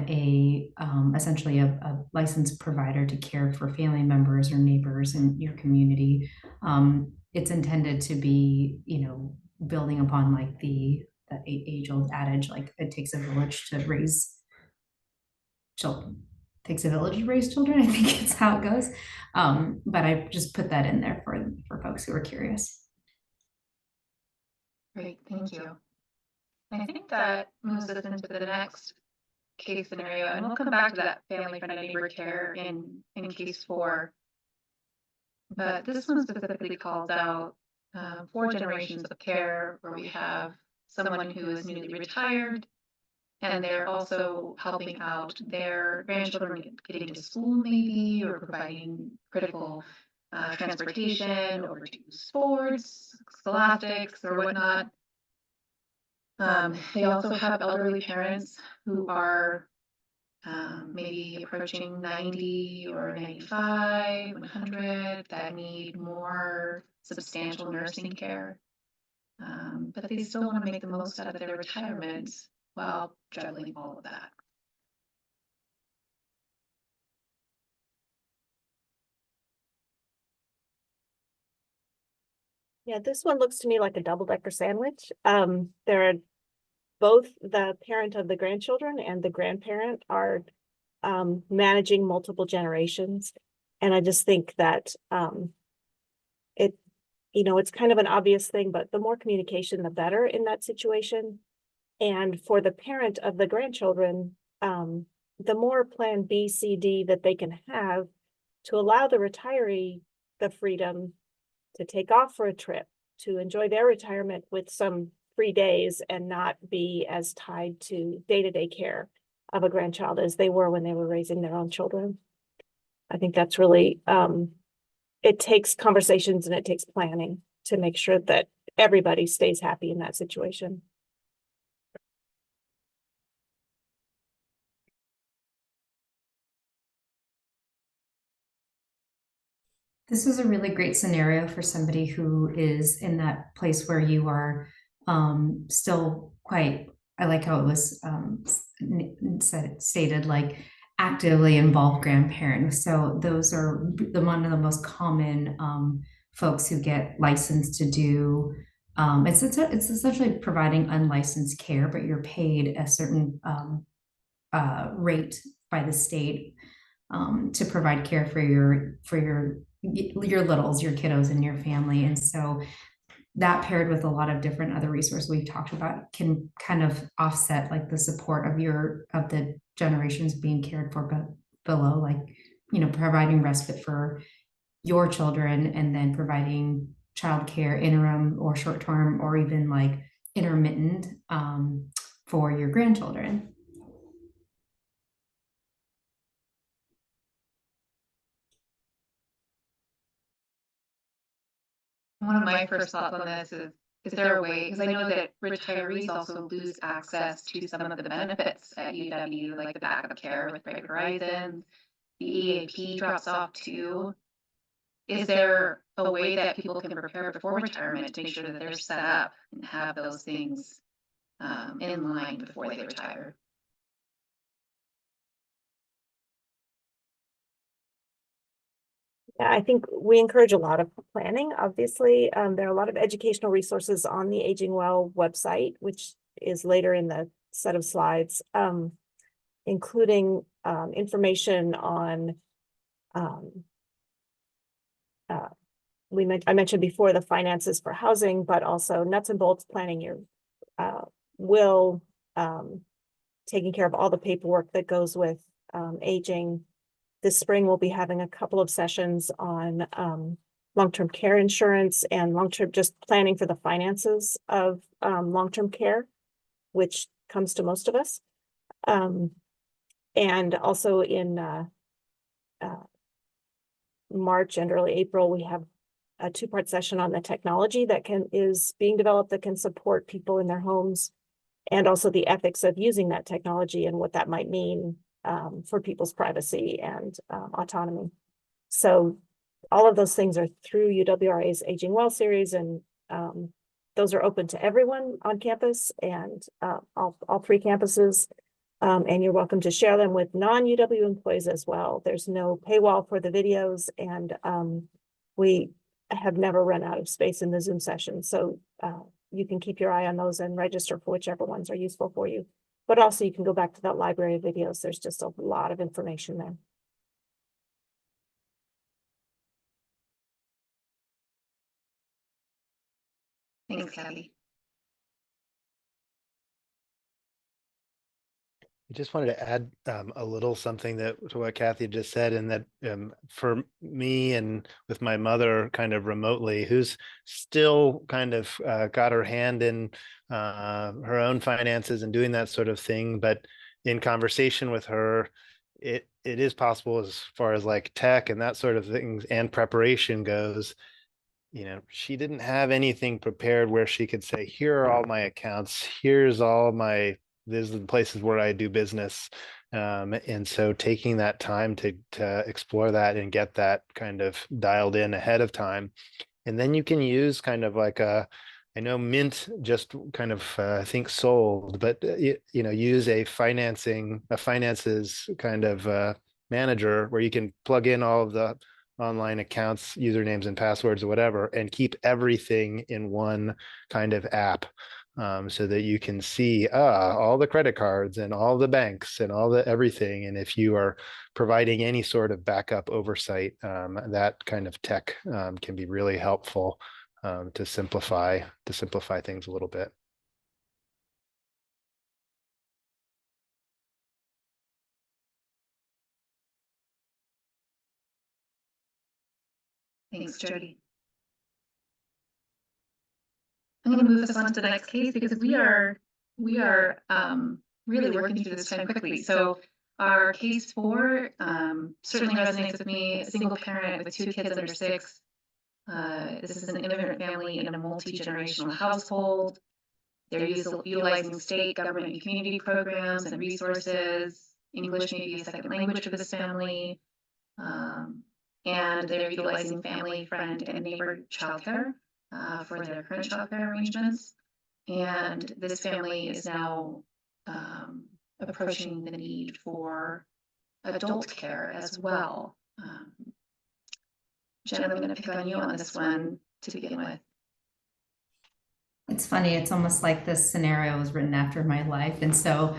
essentially a licensed provider to care for family members or neighbors in your community. It's intended to be, building upon like the age-old adage, like it takes a village to raise children. Takes a village to raise children, I think it's how it goes. But I just put that in there for folks who are curious. Great, thank you. I think that moves us into the next case scenario, and we'll come back to that family friend and neighbor care in case 4. But this one specifically calls out 4 generations of care, where we have someone who is newly retired, and they're also helping out their grandchildren getting to school maybe, or providing critical transportation or to sports, scholastics, or whatnot. They also have elderly parents who are maybe approaching 90 or 95, 100, that need more substantial nursing care. But they still want to make the most out of their retirement while juggling all of that. Yeah, this one looks to me like a double-decker sandwich. There are both the parent of the grandchildren and the grandparent are managing multiple generations. And I just think that it's kind of an obvious thing, but the more communication, the better in that situation. And for the parent of the grandchildren, the more plan B, C, D that they can have to allow the retiree the freedom to take off for a trip, to enjoy their retirement with some free days and not be as tied to day-to-day care of a grandchild as they were when they were raising their own children. I think that's really, it takes conversations and it takes planning to make sure that everybody stays happy in that situation. This is a really great scenario for somebody who is in that place where you are still quite, I like how it was stated, like actively involved grandparent. So those are one of the most common folks who get licensed to do, it's essentially providing unlicensed care, but you're paid a certain rate by the state to provide care for your littles, your kiddos, and your family. And so that paired with a lot of different other resources we've talked about can kind of offset like the support of the generations being cared for below, like providing respite for your children and then providing childcare interim or short term or even like intermittent for your grandchildren. One of my first thoughts on this is there a way, because I know that retirees also lose access to some of the benefits at UW, like the backup care with Bright Horizons, the EAP drops off too. Is there a way that people can prepare before retirement to make sure that they're set up and have those things in line before they retire? Yeah, I think we encourage a lot of planning. Obviously, there are a lot of educational resources on the Aging Well website, which is later in the set of slides, including information on I mentioned before the finances for housing, but also nuts and bolts planning your will, taking care of all the paperwork that goes with aging. This spring, we'll be having a couple of sessions on long-term care insurance and long-term, just planning for the finances of long-term care, which comes to most of us. And also in March and early April, we have a two-part session on the technology that is being developed that can support people in their homes, and also the ethics of using that technology and what that might mean for people's privacy and autonomy. So all of those things are through UWRA's Aging Well series, and those are open to everyone on campus and all three campuses. And you're welcome to share them with non-UW employees as well. There's no paywall for the videos, and we have never run out of space in the Zoom session. So you can keep your eye on those and register for whichever ones are useful for you. But also you can go back to that library of videos. There's just a lot of information there. Thanks, Cathy. I just wanted to add a little something to what Cathy just said, and that for me and with my mother kind of remotely, who's still kind of got her hand in her own finances and doing that sort of thing, but in conversation with her, it is possible as far as like tech and that sort of things and preparation goes. You know, she didn't have anything prepared where she could say, here are all my accounts, here's all my, these are the places where I do business. And so taking that time to explore that and get that kind of dialed in ahead of time. And then you can use kind of like I know Mint just kind of I think sold, but you know, use a finances kind of manager where you can plug in all of the online accounts, usernames and passwords or whatever, and keep everything in one kind of app. So that you can see all the credit cards and all the banks and all the everything. And if you are providing any sort of backup oversight, that kind of tech can be really helpful to simplify things a little bit. Thanks, Jody. I'm going to move us on to the next case because we are really working through this time quickly. So our case 4 certainly resonates with me. A single parent with 2 kids under 6. This is an immigrant family in a multi-generational household. They're utilizing state, government, and community programs and resources. English may be a second language for this family. And they're utilizing family, friend, and neighbor childcare for their current childcare arrangements. And this family is now approaching the need for adult care as well. Jenn, I'm going to pick on you on this one to begin with. It's funny, it's almost like this scenario was written after my life. And so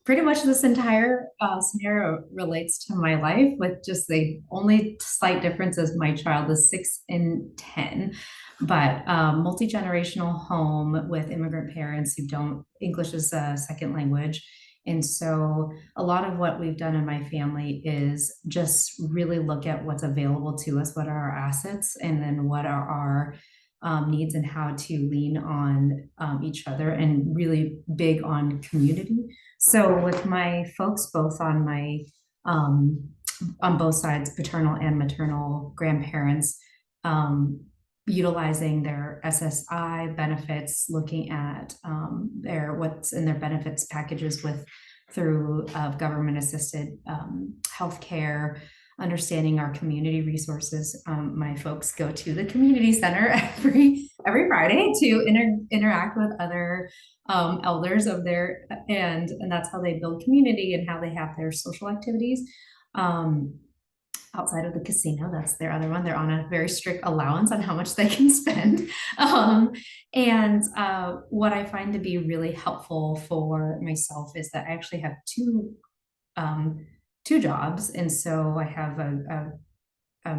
pretty much this entire scenario relates to my life, with just the only slight difference is my child is 6 and 10. But multi-generational home with immigrant parents who don't, English is a second language. And so a lot of what we've done in my family is just really look at what's available to us, what are our assets, and then what are our needs, and how to lean on each other, and really big on community. So with my folks, both on my on both sides, paternal and maternal grandparents, utilizing their SSI benefits, looking at their what's in their benefits packages with through government assisted healthcare, understanding our community resources. My folks go to the community center every Friday to interact with other elders of their, and that's how they build community and how they have their social activities. Outside of the casino, that's their other one. They're on a very strict allowance on how much they can spend. And what I find to be really helpful for myself is that I actually have two jobs. And so I have a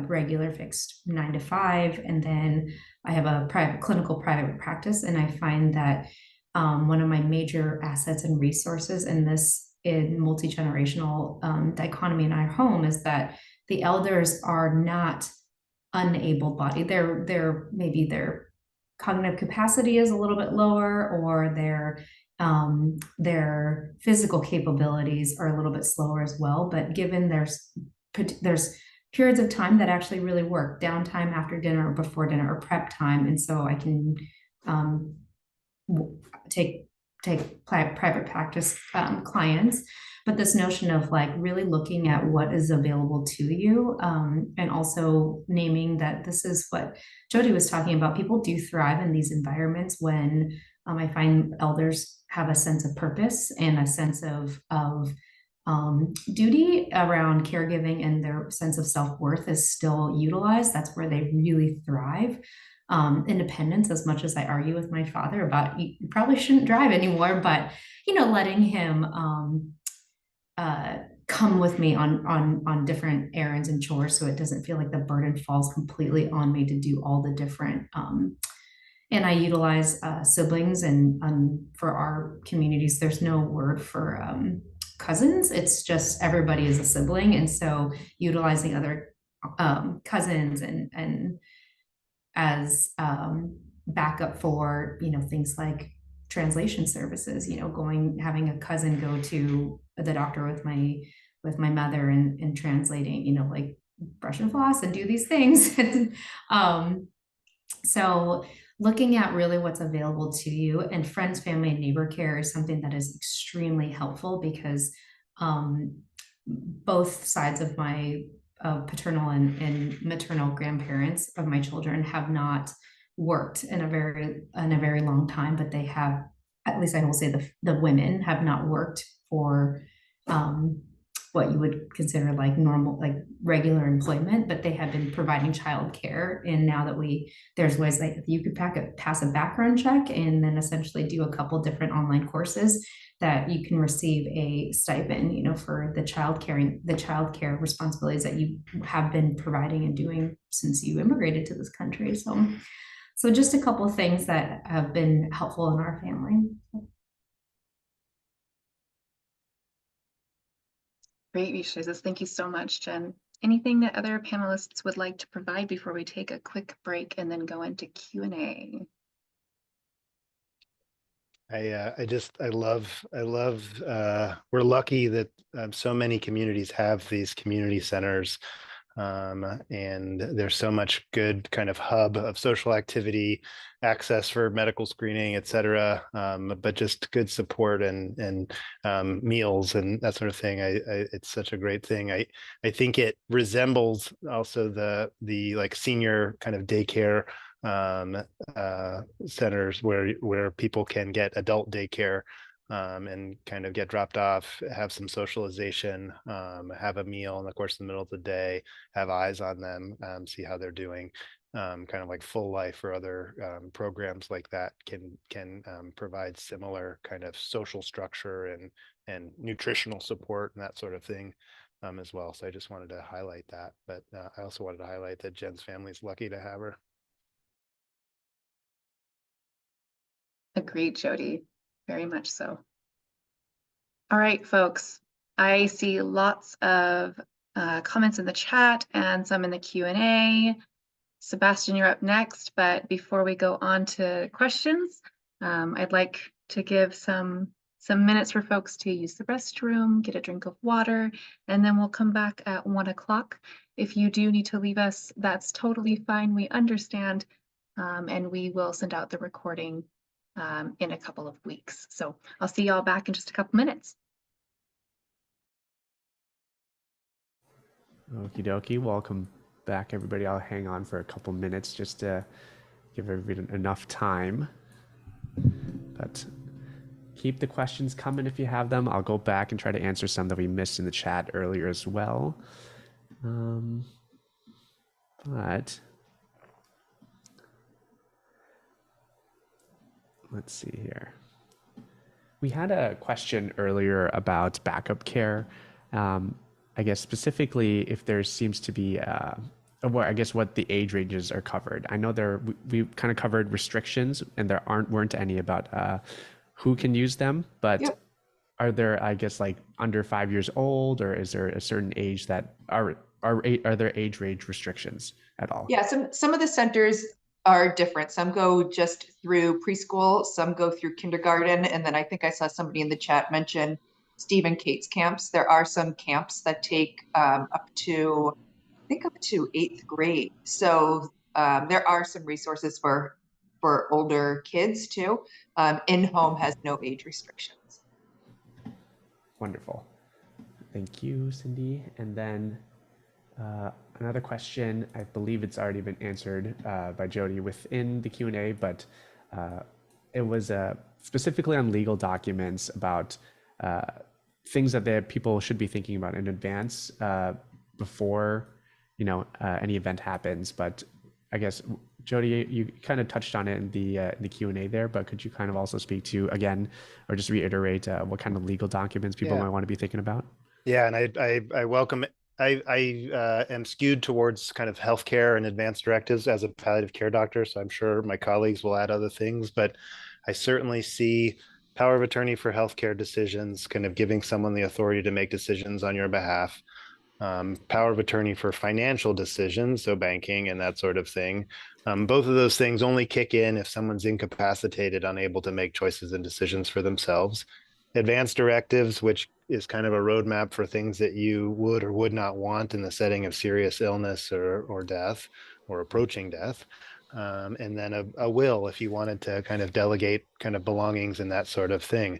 regular fixed 9 to 5, and then I have a clinical private practice. And I find that one of my major assets and resources in this multi-generational dichotomy in our home is that the elders are not unable bodied. Maybe their cognitive capacity is a little bit lower, or their physical capabilities are a little bit slower as well. But given there's periods of time that actually really work, downtime after dinner or before dinner or prep time, and so I can take private practice clients. But this notion of like really looking at what is available to you, and also naming that this is what Jody was talking about. People do thrive in these environments when I find elders have a sense of purpose and a sense of duty around caregiving, and their sense of self-worth is still utilized. That's where they really thrive. Independence, as much as I argue with my father about you probably shouldn't drive anymore, but letting him come with me on different errands and chores, so it doesn't feel like the burden falls completely on me to do all the different and I utilize siblings, and for our communities there's no word for cousins. It's just everybody is a sibling, and so utilizing other cousins and as backup for things like translation services, having a cousin go to the doctor with my mother and translating, like brush and floss and do these things. So looking at really what's available to you, and friends, family, and neighbor care is something that is extremely helpful, because both sides of my paternal and maternal grandparents of my children have not worked in a very long time, but they have, at least I will say the women have not worked for what you would consider like normal, like regular employment, but they have been providing childcare. And now that there's ways like you could pass a background check and then essentially do a couple different online courses that you can receive a stipend, for the childcare responsibilities that you have been providing and doing since you immigrated to this country. So just a couple of things that have been helpful in our family. Great resources. Thank you so much, Jen. Anything that other panelists would like to provide before we take a quick break and then go into Q&A? I love, we're lucky that so many communities have these community centers. And there's so much good kind of hub of social activity, access for medical screening, et cetera, but just good support and meals and that sort of thing. It's such a great thing. I think it resembles also the like senior kind of daycare centers where people can get adult daycare and kind of get dropped off, have some socialization, have a meal in the course of the middle of the day, have eyes on them, see how they're doing. Kind of like Full Life or other programs like that can provide similar kind of social structure and nutritional support and that sort of thing as well. So I just wanted to highlight that. But I also wanted to highlight that Jen's family is lucky to have her. Agreed, Jody. Very much so. All right, folks. I see lots of comments in the chat and some in the Q&A. Sebastian, you're up next, but before we go on to questions, I'd like to give some minutes for folks to use the restroom, get a drink of water, and then we'll come back at 1 o'clock. If you do need to leave us, that's totally fine. We understand, and we will send out the recording in a couple of weeks. So I'll see y'all back in just a couple minutes. Okie dokie, welcome back everybody. I'll hang on for a couple minutes just to give everybody enough time. But keep the questions coming if you have them. I'll go back and try to answer some that we missed in the chat earlier as well. But let's see here. We had a question earlier about backup care. I guess specifically if there seems to be, I guess what the age ranges are covered. I know we kind of covered restrictions, and there weren't any about who can use them, but yep. Are there, I guess, like under 5 years old, or is there a certain age that are there age range restrictions at all? Yeah, some of the centers are different. Some go just through preschool, some go through kindergarten, and then I think I saw somebody in the chat mention Steve and Kate's camps. There are some camps that take up to 8th grade. So there are some resources for older kids too. In-home has no age restrictions. Wonderful. Thank you, Cindy. And then another question, I believe it's already been answered by Jody within the Q&A, but it was specifically on legal documents about things that people should be thinking about in advance before any event happens. But I guess Jody, you kind of touched on it in the Q&A there, but could you kind of also speak to again, or just reiterate what kind of legal documents people might want to be thinking about? Yeah, and I welcome it. I am skewed towards kind of healthcare and advanced directives as a palliative care doctor, so I'm sure my colleagues will add other things, but I certainly see power of attorney for healthcare decisions, kind of giving someone the authority to make decisions on your behalf. Power of attorney for financial decisions, so banking and that sort of thing. Both of those things only kick in if someone's incapacitated, unable to make choices and decisions for themselves. Advanced directives, which is kind of a roadmap for things that you would or would not want in the setting of serious illness or death or approaching death. And then a will if you wanted to kind of delegate kind of belongings and that sort of thing.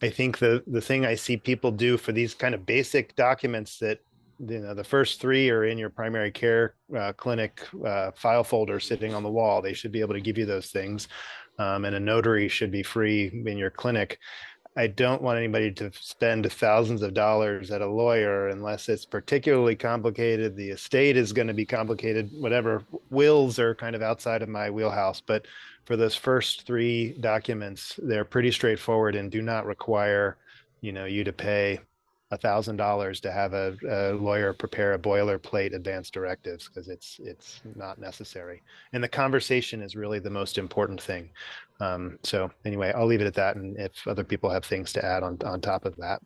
I think the thing I see people do for these kind of basic documents that, the first 3 are in your primary care clinic file folder sitting on the wall. They should be able to give you those things. And a notary should be free in your clinic. I don't want anybody to spend thousands of dollars at a lawyer unless it's particularly complicated. The estate is going to be complicated, whatever. Wills are kind of outside of my wheelhouse, but for those first 3 documents, they're pretty straightforward and do not require, you to pay $1,000 to have a lawyer prepare a boilerplate advanced directives, because it's not necessary. And the conversation is really the most important thing. So anyway, I'll leave it at that. And if other people have things to add on top of that.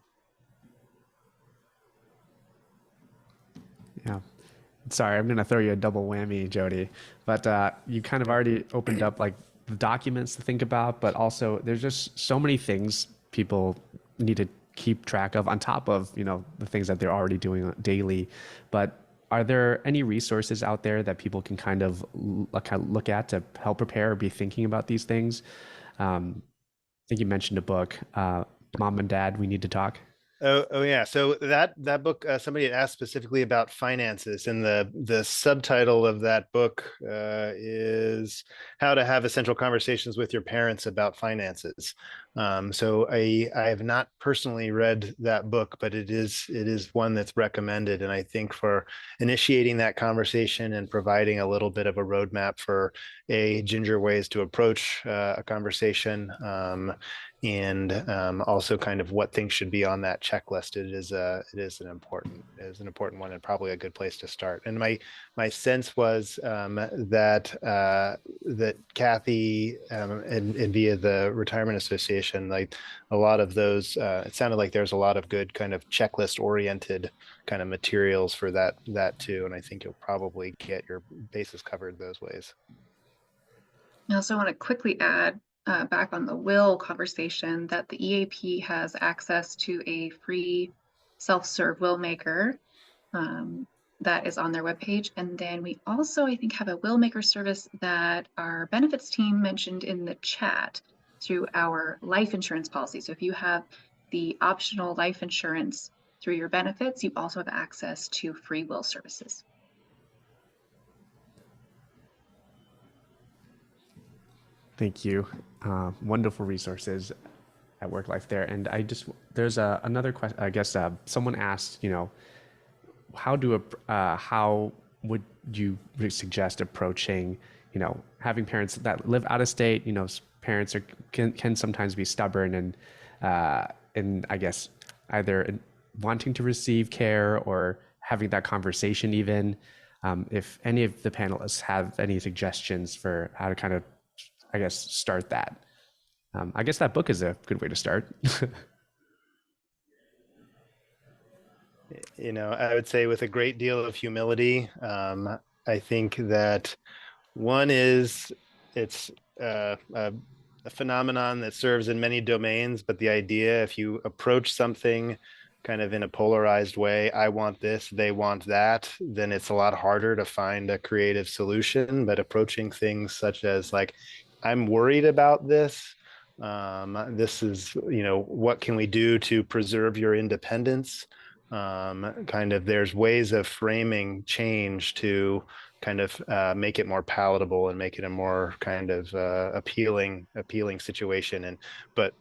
Yeah. Sorry, I'm going to throw you a double whammy, Jody, but you kind of already opened up like the documents to think about, but also there's just so many things people need to keep track of on top of, the things that they're already doing daily. But are there any resources out there that people can kind of look at to help prepare or be thinking about these things? I think you mentioned a book, Mom and Dad, We Need to Talk. Oh yeah. So that book, somebody had asked specifically about finances, and the subtitle of that book is How to Have Essential Conversations with Your Parents About Finances. So I have not personally read that book, but it is one that's recommended. And I think for initiating that conversation and providing a little bit of a roadmap for ginger ways to approach a conversation, and also kind of what things should be on that checklist, it is an important is an important one and probably a good place to start. And my sense was that that Cathy and via the Retirement Association, like a lot of those, it sounded like there's a lot of good kind of checklist oriented kind of materials for that too. And I think you'll probably get your bases covered those ways. I also want to quickly add back on the will conversation that the EAP has access to a free self-serve will maker that is on their webpage. And then we also, I think, have a will maker service that our benefits team mentioned in the chat through our life insurance policy. So if you have the optional life insurance through your benefits, you also have access to free will services. Thank you. Wonderful resources at Worklife there. And there's another question, I guess someone asked, how would you suggest approaching, having parents that live out of state, parents can sometimes be stubborn and I guess either wanting to receive care or having that conversation even. If any of the panelists have any suggestions for how to kind of, I guess, start that. I guess that book is a good way to start. I would say with a great deal of humility, I think that one is it's a phenomenon that serves in many domains, but the idea, if you approach something kind of in a polarized way, I want this, they want that, then it's a lot harder to find a creative solution. But approaching things such as like, I'm worried about this. This is, what can we do to preserve your independence? Kind of there's ways of framing change to kind of make it more palatable and make it a more kind of appealing situation. And but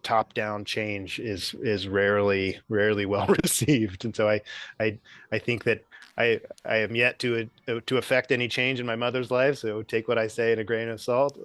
top-down change is rarely well received. And so I think that I am yet to affect any change in my mother's life. So take what I say with a grain of salt.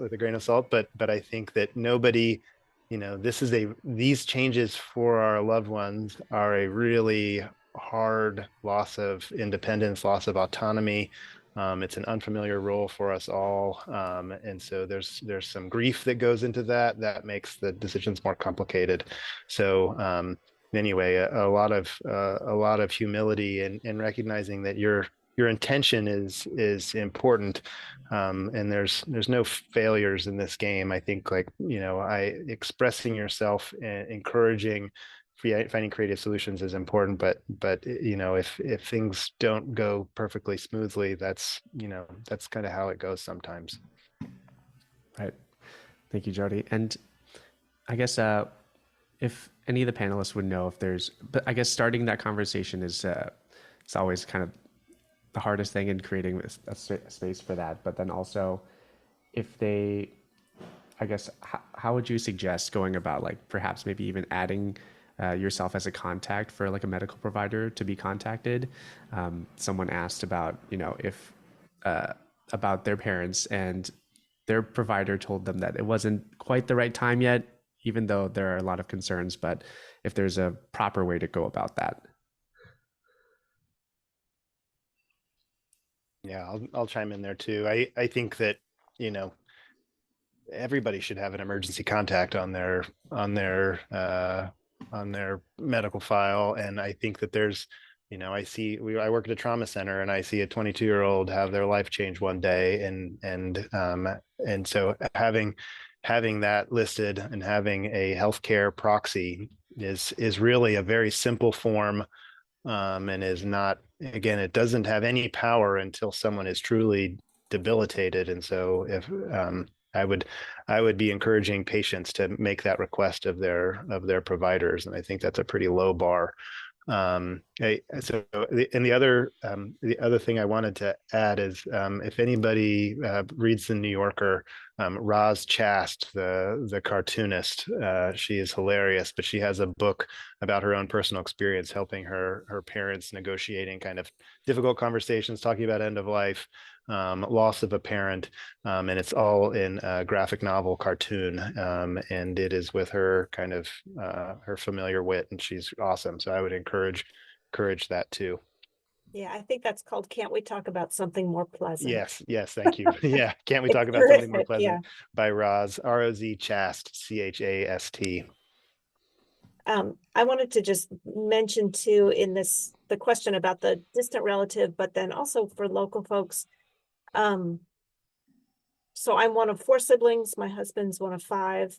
But I think that nobody, these changes for our loved ones are a really hard loss of independence, loss of autonomy. It's an unfamiliar role for us all. And so there's some grief that goes into that makes the decisions more complicated. So anyway, a lot of humility and recognizing that your intention is important. And there's no failures in this game. I think expressing yourself and encouraging finding creative solutions is important, but if things don't go perfectly smoothly, that's kind of how it goes sometimes. Right. Thank you, Jody. And I guess if any of the panelists would know but I guess starting that conversation is it's always kind of the hardest thing in creating a space for that. But then also, I guess, how would you suggest going about, like, perhaps maybe even adding yourself as a contact for like a medical provider to be contacted? Someone asked about, if about their parents and their provider told them that it wasn't quite the right time yet, even though there are a lot of concerns, but if there's a proper way to go about that. Yeah, I'll chime in there too. I think that, everybody should have an emergency contact on their medical file. And I think that there's, I work at a trauma center and I see a 22-year-old have their life change one day. And so having that listed and having a healthcare proxy is really a very simple form, and is not, again, it doesn't have any power until someone is truly debilitated. And so if I would be encouraging patients to make that request of their providers, and I think that's a pretty low bar. The other thing I wanted to add is, if anybody reads the New Yorker, Roz Chast, the cartoonist, she is hilarious, but she has a book about her own personal experience helping her parents negotiating kind of difficult conversations, talking about end of life, loss of a parent, and it's all in a graphic novel cartoon, and it is with her kind of her familiar wit, and she's awesome. So I would encourage encourage that too. Yeah, I think that's called Can't We Talk About Something More Pleasant? Yes, thank you. Yeah, can't we It's talk about something more terrific, yeah. pleasant by Roz, R-O-Z Chast, C-H-A-S-T. I wanted to just mention too in this, the question about the distant relative, but then also for local folks. So I'm one of 4 siblings. My husband's one of 5.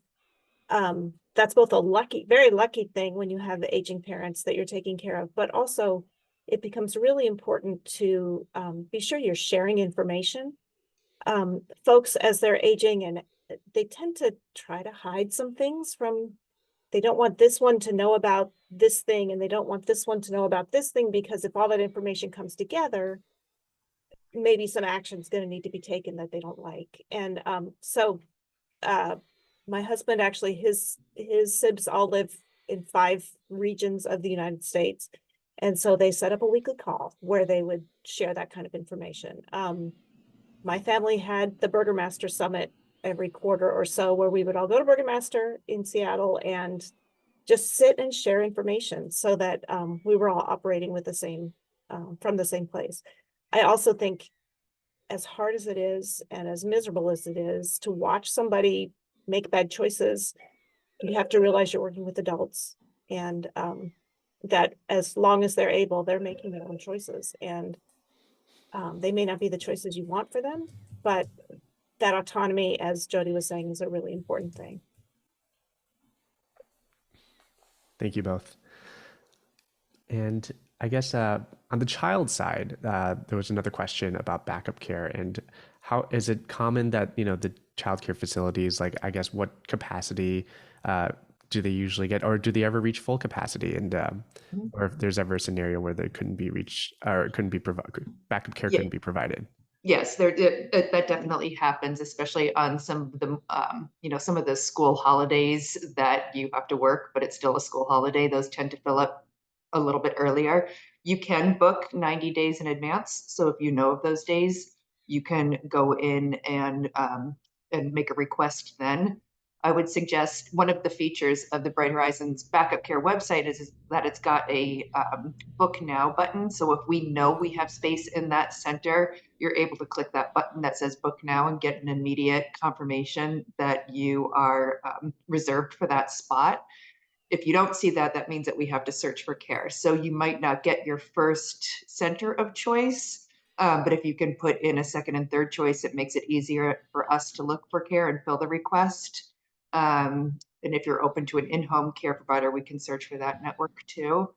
That's both a lucky, very lucky thing when you have aging parents that you're taking care of, but also it becomes really important to be sure you're sharing information. Folks, as they're aging, and they tend to try to hide some things from, they don't want this one to know about this thing, and they don't want this one to know about this thing, because if all that information comes together, maybe some action's going to need to be taken that they don't like. And so my husband, actually, his sibs all live in 5 regions of the United States. And so they set up a weekly call where they would share that kind of information. My family had the Burgermaster Summit every quarter or so, where we would all go to Burgermaster in Seattle and just sit and share information so that we were all operating with the same, from the same place. I also think, as hard as it is and as miserable as it is to watch somebody make bad choices, you have to realize you're working with adults, and that as long as they're able, they're making their own choices, and they may not be the choices you want for them, but that autonomy, as Jody was saying, is a really important thing. Thank you both. And I guess on the child side, there was another question about backup care, and how is it common that, you know, the childcare facilities, like, I guess, what capacity do they usually get, or do they ever reach full capacity? And or if there's ever a scenario where they couldn't be reached, or couldn't be backup care couldn't be provided. Yes, that definitely happens, especially on some of the, some of the school holidays that you have to work, but it's still a school holiday. Those tend to fill up a little bit earlier. You can book 90 days in advance. So if you know of those days, you can go in and make a request then. I would suggest one of the features of the Bright Horizons backup care website is that it's got a book now button. So if we know we have space in that center, you're able to click that button that says book now and get an immediate confirmation that you are reserved for that spot. If you don't see that, that means that we have to search for care. So you might not get your first center of choice, but if you can put in a second and third choice, it makes it easier for us to look for care and fill the request. And if you're open to an in-home care provider, we can search for that network too.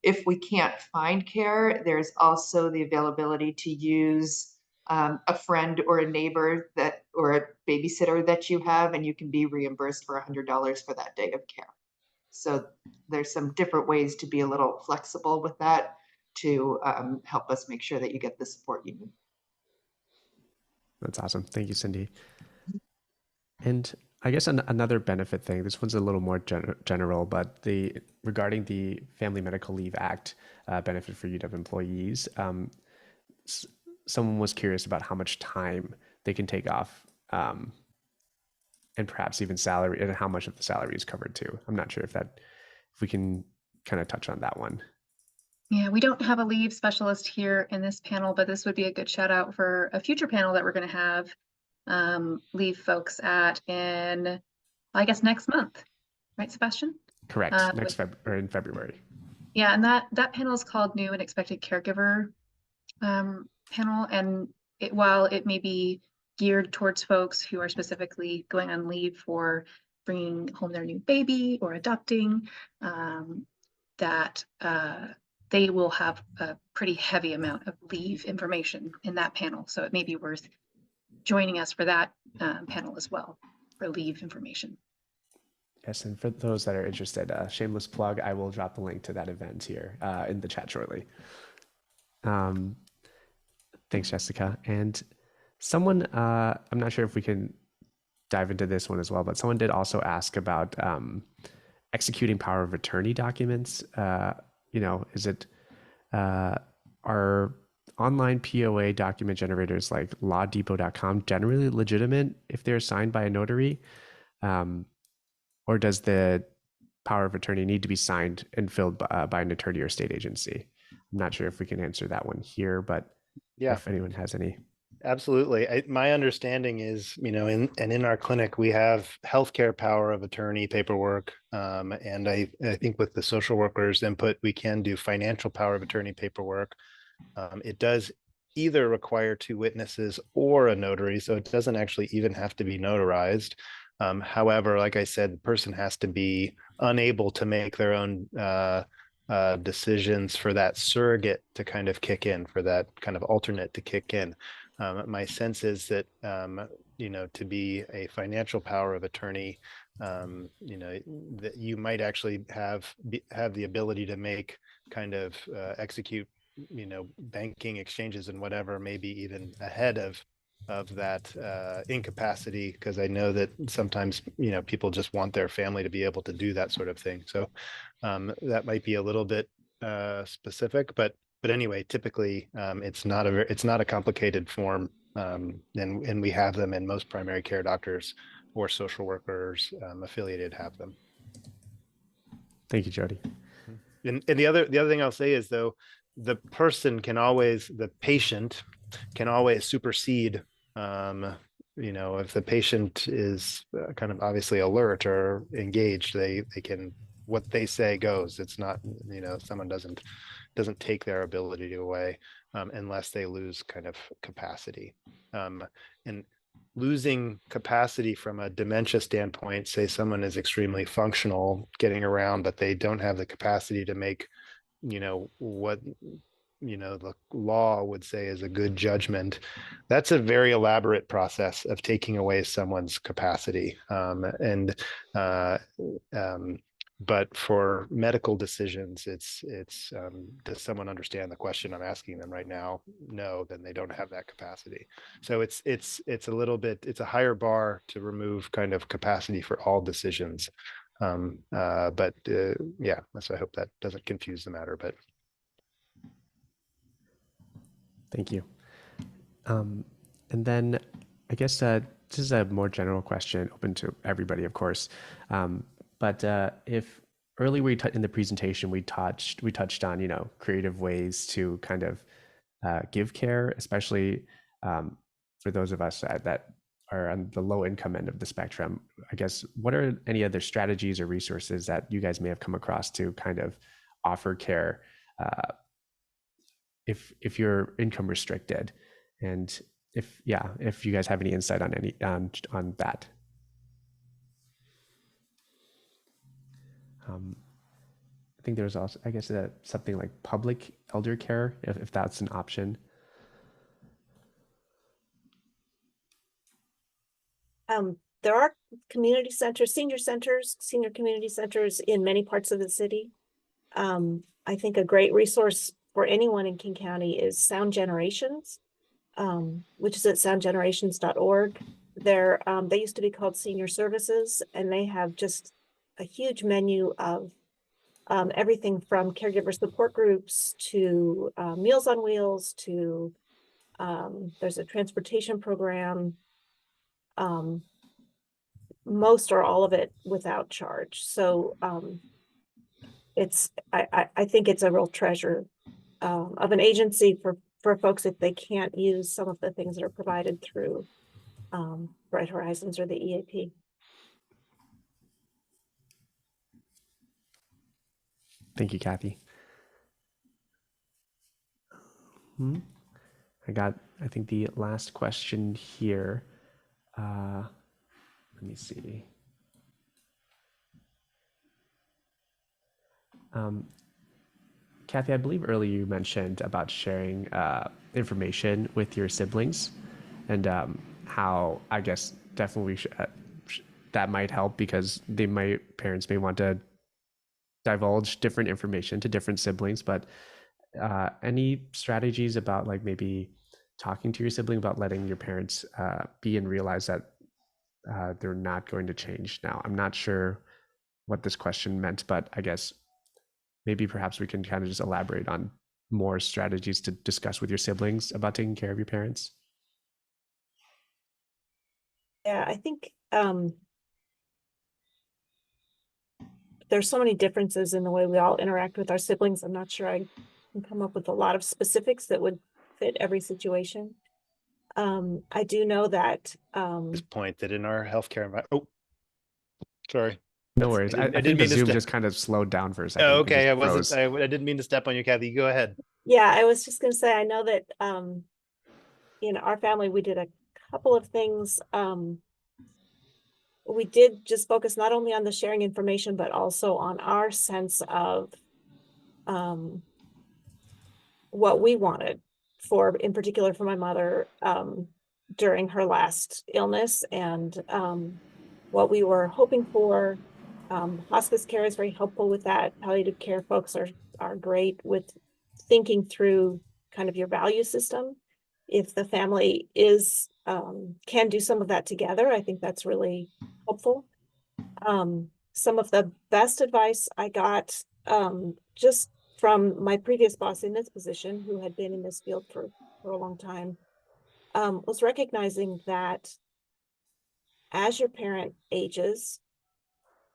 If we can't find care, there's also the availability to use a friend or a neighbor that, or a babysitter that you have, and you can be reimbursed for $100 for that day of care. So there's some different ways to be a little flexible with that to help us make sure that you get the support you need. That's awesome. Thank you, Cindy. And I guess another benefit thing, this one's a little more general, but regarding the Family Medical Leave Act benefit for UW employees, someone was curious about how much time they can take off, and perhaps even salary, and how much of the salary is covered too. I'm not sure if we can kind of touch on that one. Yeah, we don't have a leave specialist here in this panel, but this would be a good shout out for a future panel that we're going to have leave folks at in, I guess, next month, right, Sebastian? Correct. In February. Yeah, and that panel is called New and Expected Caregiver panel, and while it may be geared towards folks who are specifically going on leave for bringing home their new baby or adopting, that they will have a pretty heavy amount of leave information in that panel. So it may be worth joining us for that panel as well, for leave information. Yes, and for those that are interested, shameless plug, I will drop the link to that event here in the chat shortly. Thanks, Jessica. And someone, I'm not sure if we can dive into this one as well, but someone did also ask about executing power of attorney documents. Is it, are online POA document generators like lawdepot.com generally legitimate if they're signed by a notary? Or does the power of attorney need to be signed and filled by an attorney or state agency? I'm not sure if we can answer that one here, but Yeah. if anyone has any. Absolutely. My understanding is, in our clinic, we have healthcare power of attorney paperwork. And I think with the social workers input, we can do financial power of attorney paperwork. It does either require 2 witnesses or a notary, so it doesn't actually even have to be notarized. However, like I said, the person has to be unable to make their own decisions for that surrogate to kind of kick in, for that kind of alternate to kick in. My sense is that, to be a financial power of attorney, that you might actually have the ability to make kind of execute, banking exchanges and whatever, maybe even ahead of that incapacity, because I know that sometimes, people just want their family to be able to do that sort of thing. So that might be a little bit specific, but anyway, typically it's not a complicated form, and we have them, and most primary care doctors or social workers affiliated have them. Thank you, Jody. And the other thing I'll say is, though, the patient can always supersede, if the patient is kind of obviously alert or engaged, they can, what they say goes. It's not, someone doesn't take their ability away unless they lose kind of capacity. And losing capacity from a dementia standpoint, say someone is extremely functional getting around, but they don't have the capacity to make, what, the law would say is a good judgment. That's a very elaborate process of taking away someone's capacity. But for medical decisions, it's does someone understand the question I'm asking them right now? No, then they don't have that capacity. So it's a little bit, it's a higher bar to remove kind of capacity for all decisions. Yeah, so I hope that doesn't confuse the matter, but. Thank you. And then I guess this is a more general question, open to everybody, of course. But if earlier in the presentation we touched on creative ways to kind of give care, especially for those of us that are on the low income end of the spectrum. I guess, what are any other strategies or resources that you guys may have come across to kind of offer care if you're income restricted, and if you guys have any insight on on that? I think there's also, I guess, something like public elder care, if that's an option. There are community centers, senior community centers in many parts of the city. I think a great resource for anyone in King County is Sound Generations, which is at soundgenerations.org. They used to be called Senior Services, and they have just a huge menu of everything from caregiver support groups to Meals on Wheels to there's a transportation program. Most or all of it without charge. So I think it's a real treasure of an agency for folks if they can't use some of the things that are provided through Bright Horizons or the EAP. Thank you, Cathy. I think the last question here. Let me see. Cathy, I believe earlier you mentioned about sharing information with your siblings, and how, I guess, definitely that might help, because parents may want to divulge different information to different siblings. But any strategies about, like, maybe talking to your sibling about letting your parents be and realize that they're not going to change now? I'm not sure what this question meant, but I guess maybe perhaps we can kind of just elaborate on more strategies to discuss with your siblings about taking care of your parents. Yeah, I think there's so many differences in the way we all interact with our siblings. I'm not sure I and come up with a lot of specifics that would fit every situation. I do know that, This point that in our healthcare environment, oh, sorry. No worries. I didn't think the mean to Zoom step. just kind of slowed down for a second. Oh, It okay. just I wasn't, froze. I didn't mean to step on you, Kathy. Go ahead. yeah, I was just gonna say, I know that, in our family, we did a couple of things. We did just focus not only on the sharing information, but also on our sense of, what we wanted for, in particular for my mother, during her last illness, and what we were hoping for. Hospice care is very helpful with that. Palliative care folks are great with thinking through kind of your value system. If the family is can do some of that together, I think that's really helpful. Some of the best advice I got just from my previous boss in this position, who had been in this field for a long time, was recognizing that as your parent ages,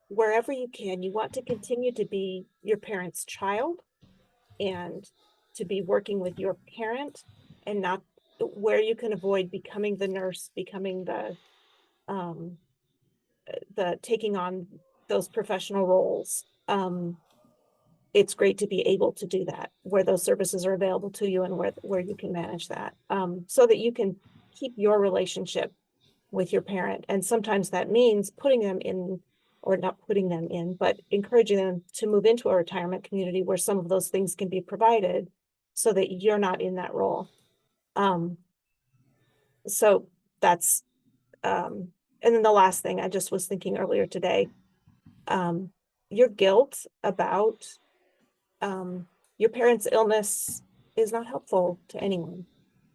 wherever you can, you want to continue to be your parent's child and to be working with your parent, and not where you can avoid becoming the nurse, becoming the taking on those professional roles. It's great to be able to do that where those services are available to you, and where you can manage that, so that you can keep your relationship with your parent. And sometimes that means putting them in, or not putting them in, but encouraging them to move into a retirement community where some of those things can be provided, so that you're not in that role. So that's, and then the last thing I just was thinking earlier today, your guilt about your parents' illness is not helpful to anyone.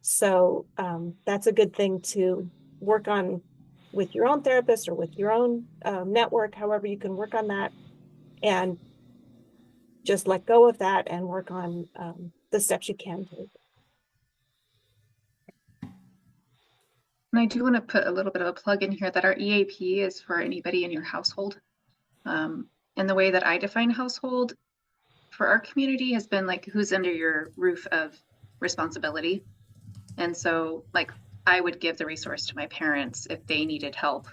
So that's a good thing to work on with your own therapist or with your own network, however you can work on that, and just let go of that and work on the steps you can take. And I do want to put a little bit of a plug in here that our EAP is for anybody in your household. And the way that I define household for our community has been like, who's under your roof of responsibility. And so like, I would give the resource to my parents if they needed help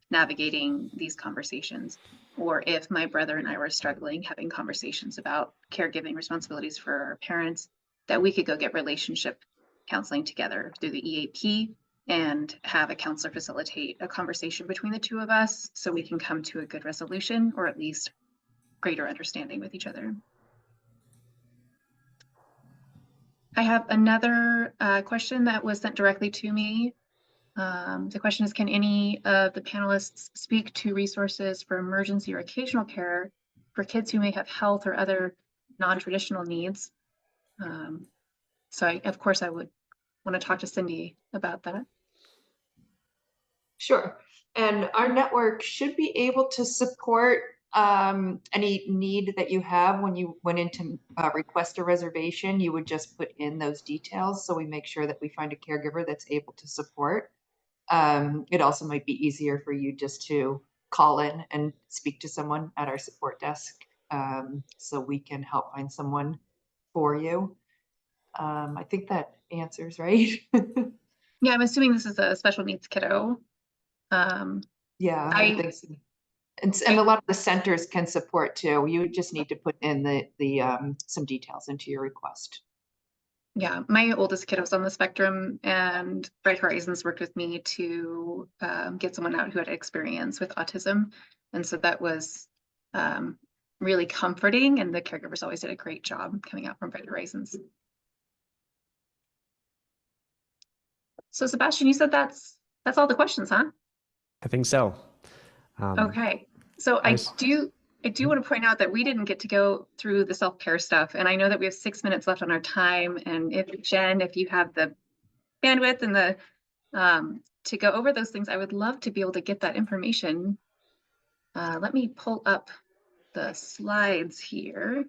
navigating these conversations, or if my brother and I were struggling having conversations about caregiving responsibilities for our parents, that we could go get relationship counseling together through the EAP and have a counselor facilitate a conversation between the two of us so we can come to a good resolution, or at least greater understanding with each other. I have another question that was sent directly to me. The question is, can any of the panelists speak to resources for emergency or occasional care for kids who may have health or other non-traditional needs? So of course I would want to talk to Cindy about that. Sure. And our network should be able to support any need that you have. When you went in to request a reservation, you would just put in those details. So we make sure that we find a caregiver that's able to support. It also might be easier for you just to call in and speak to someone at our support desk, so we can help find someone for you. I think that answers, right? Yeah, I'm assuming this is a special needs kiddo. Yeah, I think so. And a lot of the centers can support too. You just need to put in the some details into your request. Yeah, my oldest kid was on the spectrum, and Bright Horizons worked with me to get someone out who had experience with autism. And so that was really comforting, and the caregivers always did a great job coming out from Bright Horizons. So Sebastian, you said that's all the questions, huh? I think so. Okay, so I do want to point out that we didn't get to go through the self-care stuff, and I know that we have 6 minutes left on our time. And if Jenn, if you have the bandwidth and the to go over those things, I would love to be able to get that information. Let me pull up the slides here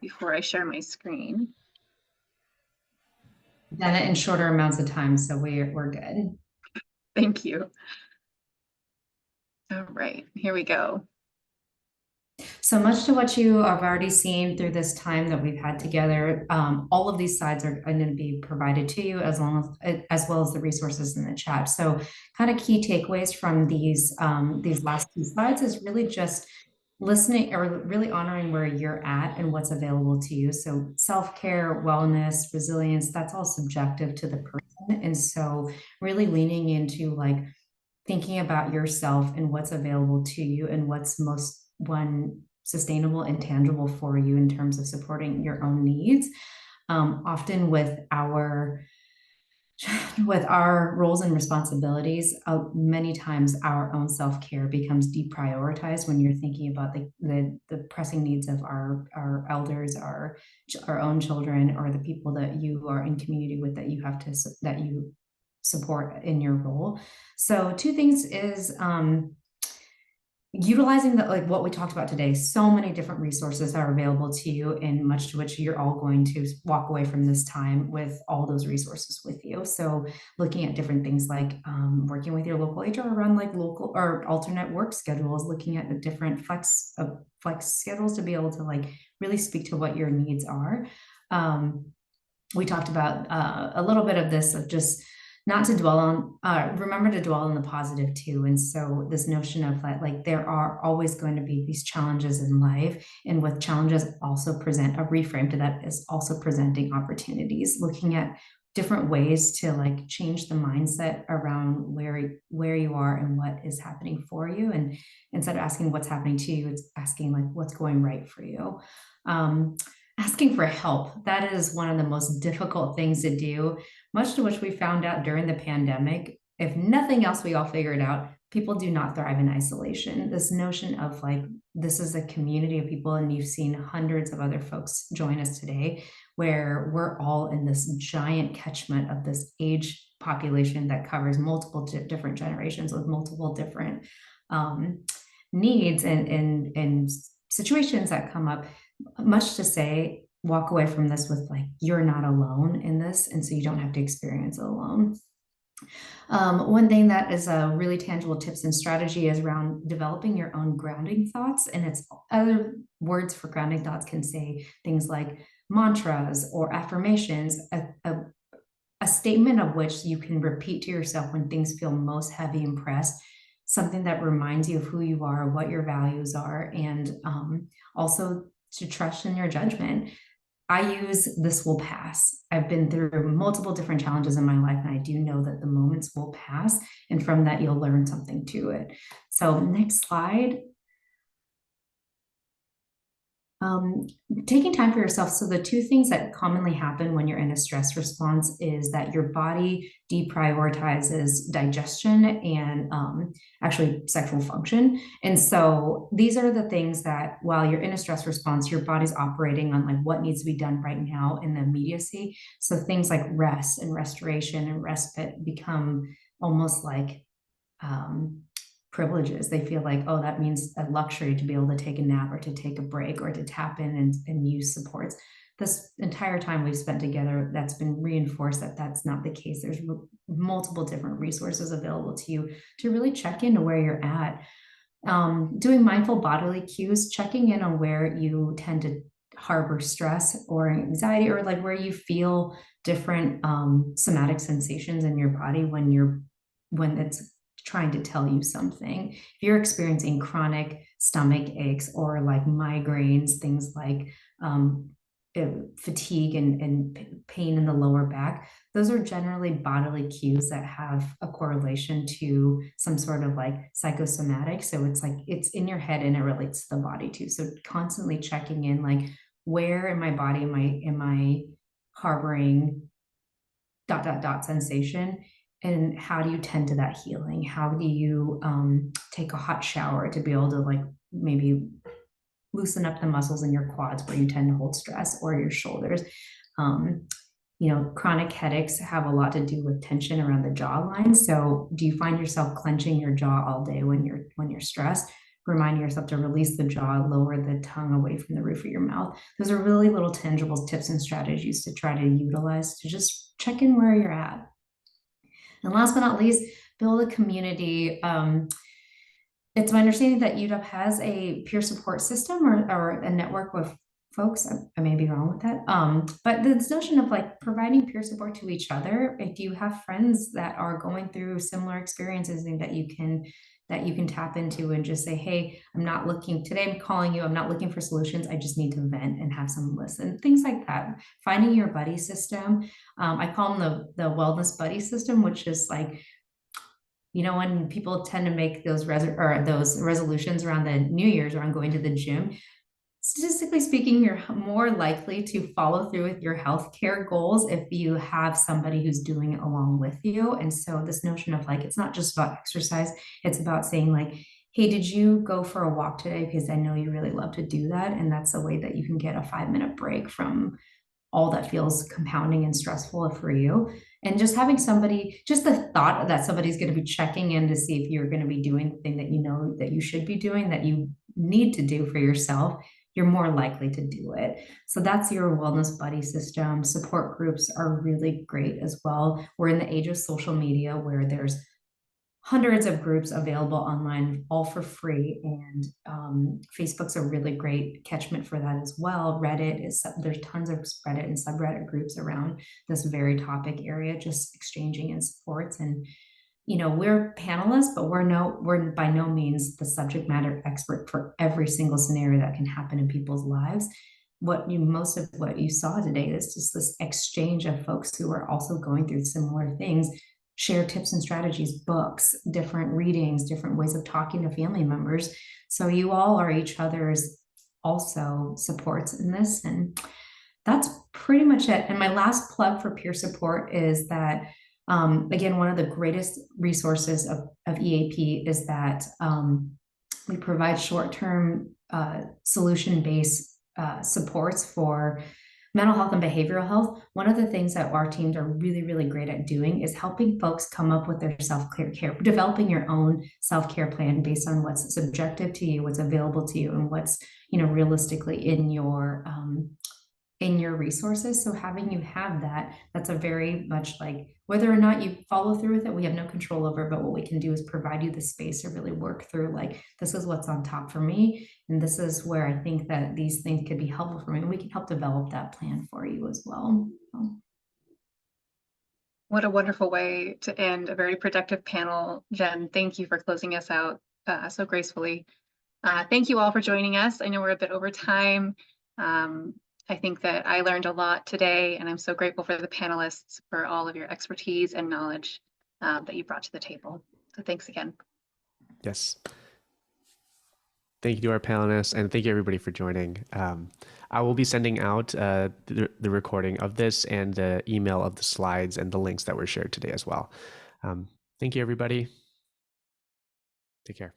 before I share my screen. Done it in shorter amounts of time, so we're good. Thank you. All right, here we go. So much to what you have already seen through this time that we've had together, all of these slides are going to be provided to you as well as the resources in the chat. So kind of key takeaways from these last two slides is really just listening or really honoring where you're at and what's available to you. So self-care, wellness, resilience, that's all subjective to the person. And so really leaning into like thinking about yourself and what's available to you and what's most sustainable and tangible for you in terms of supporting your own needs. Often with our roles and responsibilities, many times our own self-care becomes deprioritized when you're thinking about the pressing needs of our elders, our own children, or the people that you are in community with that you support in your role. So two things is utilizing like what we talked about today. So many different resources are available to you, and much to which you're all going to walk away from this time with all those resources with you. So looking at different things like working with your local HR around like local or alternate work schedules, looking at the different flex schedules to be able to like really speak to what your needs are. We talked about a little bit of this of just not to dwell on, remember to dwell on the positive too. And so this notion of that, like there are always going to be these challenges in life, and with challenges also present a reframe to that is also presenting opportunities, looking at different ways to like change the mindset around where you are and what is happening for you. And instead of asking what's happening to you, it's asking like what's going right for you. Asking for help, that is one of the most difficult things to do, much to which we found out during the pandemic. If nothing else, we all figured out people do not thrive in isolation. This notion of like, this is a community of people, and you've seen hundreds of other folks join us today, where we're all in this giant catchment of this age population that covers multiple different generations with multiple different needs and situations that come up. Much to say, walk away from this with like, you're not alone in this. And so you don't have to experience it alone. One thing that is a really tangible tips and strategy is around developing your own grounding thoughts. And it's other words for grounding thoughts can say things like mantras or affirmations, a statement of which you can repeat to yourself when things feel most heavy and pressed, something that reminds you of who you are, what your values are, and also to trust in your judgment. I use "this will pass." I've been through multiple different challenges in my life, and I do know that the moments will pass, and from that you'll learn something to it. So next slide. Taking time for yourself. So the two things that commonly happen when you're in a stress response is that your body deprioritizes digestion and actually sexual function. And so these are the things that while you're in a stress response, your body's operating on like what needs to be done right now in the immediacy. So things like rest and restoration and respite become almost like privileges. They feel like, oh, that means a luxury to be able to take a nap or to take a break or to tap in and use supports. This entire time we've spent together, that's been reinforced that that's not the case. There's multiple different resources available to you to really check into where you're at. Doing mindful bodily cues, checking in on where you tend to harbor stress or anxiety, or like where you feel different somatic sensations in your body when it's trying to tell you something. If you're experiencing chronic stomach aches or like migraines, things like fatigue and pain in the lower back, those are generally bodily cues that have a correlation to some sort of like psychosomatic. So it's like it's in your head and it relates to the body too. So constantly checking in, like, where in my body am I harboring ... sensation, and how do you tend to that healing? How do you take a hot shower to be able to like maybe loosen up the muscles in your quads where you tend to hold stress, or your shoulders? Chronic headaches have a lot to do with tension around the jawline. So do you find yourself clenching your jaw all day when you're stressed? Reminding yourself to release the jaw, lower the tongue away from the roof of your mouth. Those are really little tangible tips and strategies to try to utilize to just check in where you're at. And last but not least, build a community. it's my understanding that UW has a peer support system or a network with folks. I may be wrong with that. But this notion of like providing peer support to each other, if you have friends that are going through similar experiences and that you can tap into and just say, hey, I'm not looking today, I'm calling you, I'm not looking for solutions, I just need to vent and have some listen, things like that. Finding your buddy system. I call them the wellness buddy system, which is like, you know, when people tend to make those resolutions around the New Year's around going to the gym, statistically speaking, you're more likely to follow through with your healthcare goals if you have somebody who's doing it along with you. And so this notion of like, it's not just about exercise, it's about saying like, hey, did you go for a walk today? Because I know you really love to do that. And that's a way that you can get a 5-minute break from all that feels compounding and stressful for you. And just having somebody, just the thought that somebody's going to be checking in to see if you're going to be doing the thing that you know that you should be doing, that you need to do for yourself, you're more likely to do it. So that's your wellness buddy system. Support groups are really great as well. We're in the age of social media where there's hundreds of groups available online, all for free. And Facebook's a really great catchment for that as well. There's tons of Reddit and subreddit groups around this very topic area, just exchanging in supports. And, you know, we're panelists, but we're by no means the subject matter expert for every single scenario that can happen in people's lives. Most of what you saw today is just this exchange of folks who are also going through similar things, share tips and strategies, books, different readings, different ways of talking to family members. So you all are each other's also supports in this. And that's pretty much it. And my last plug for peer support is that, again, one of the greatest resources of EAP is that we provide short-term solution-based supports for mental health and behavioral health. One of the things that our teams are really, really great at doing is helping folks come up with their self-care, developing your own self-care plan based on what's subjective to you, what's available to you, and what's, you know, realistically in your resources. So having you have that, that's a very much like, whether or not you follow through with it, we have no control over, but what we can do is provide you the space to really work through, like, this is what's on top for me. And this is where I think that these things could be helpful for me. And we can help develop that plan for you as well. What a wonderful way to end a very productive panel. Jen, thank you for closing us out so gracefully. Thank you all for joining us. I know we're a bit over time. I think that I learned a lot today, and I'm so grateful for the panelists for all of your expertise and knowledge that you brought to the table. So thanks again. Yes. Thank you to our panelists, and thank you everybody for joining. I will be sending out the recording of this and the email of the slides and the links that were shared today as well. Thank you, everybody. Take care.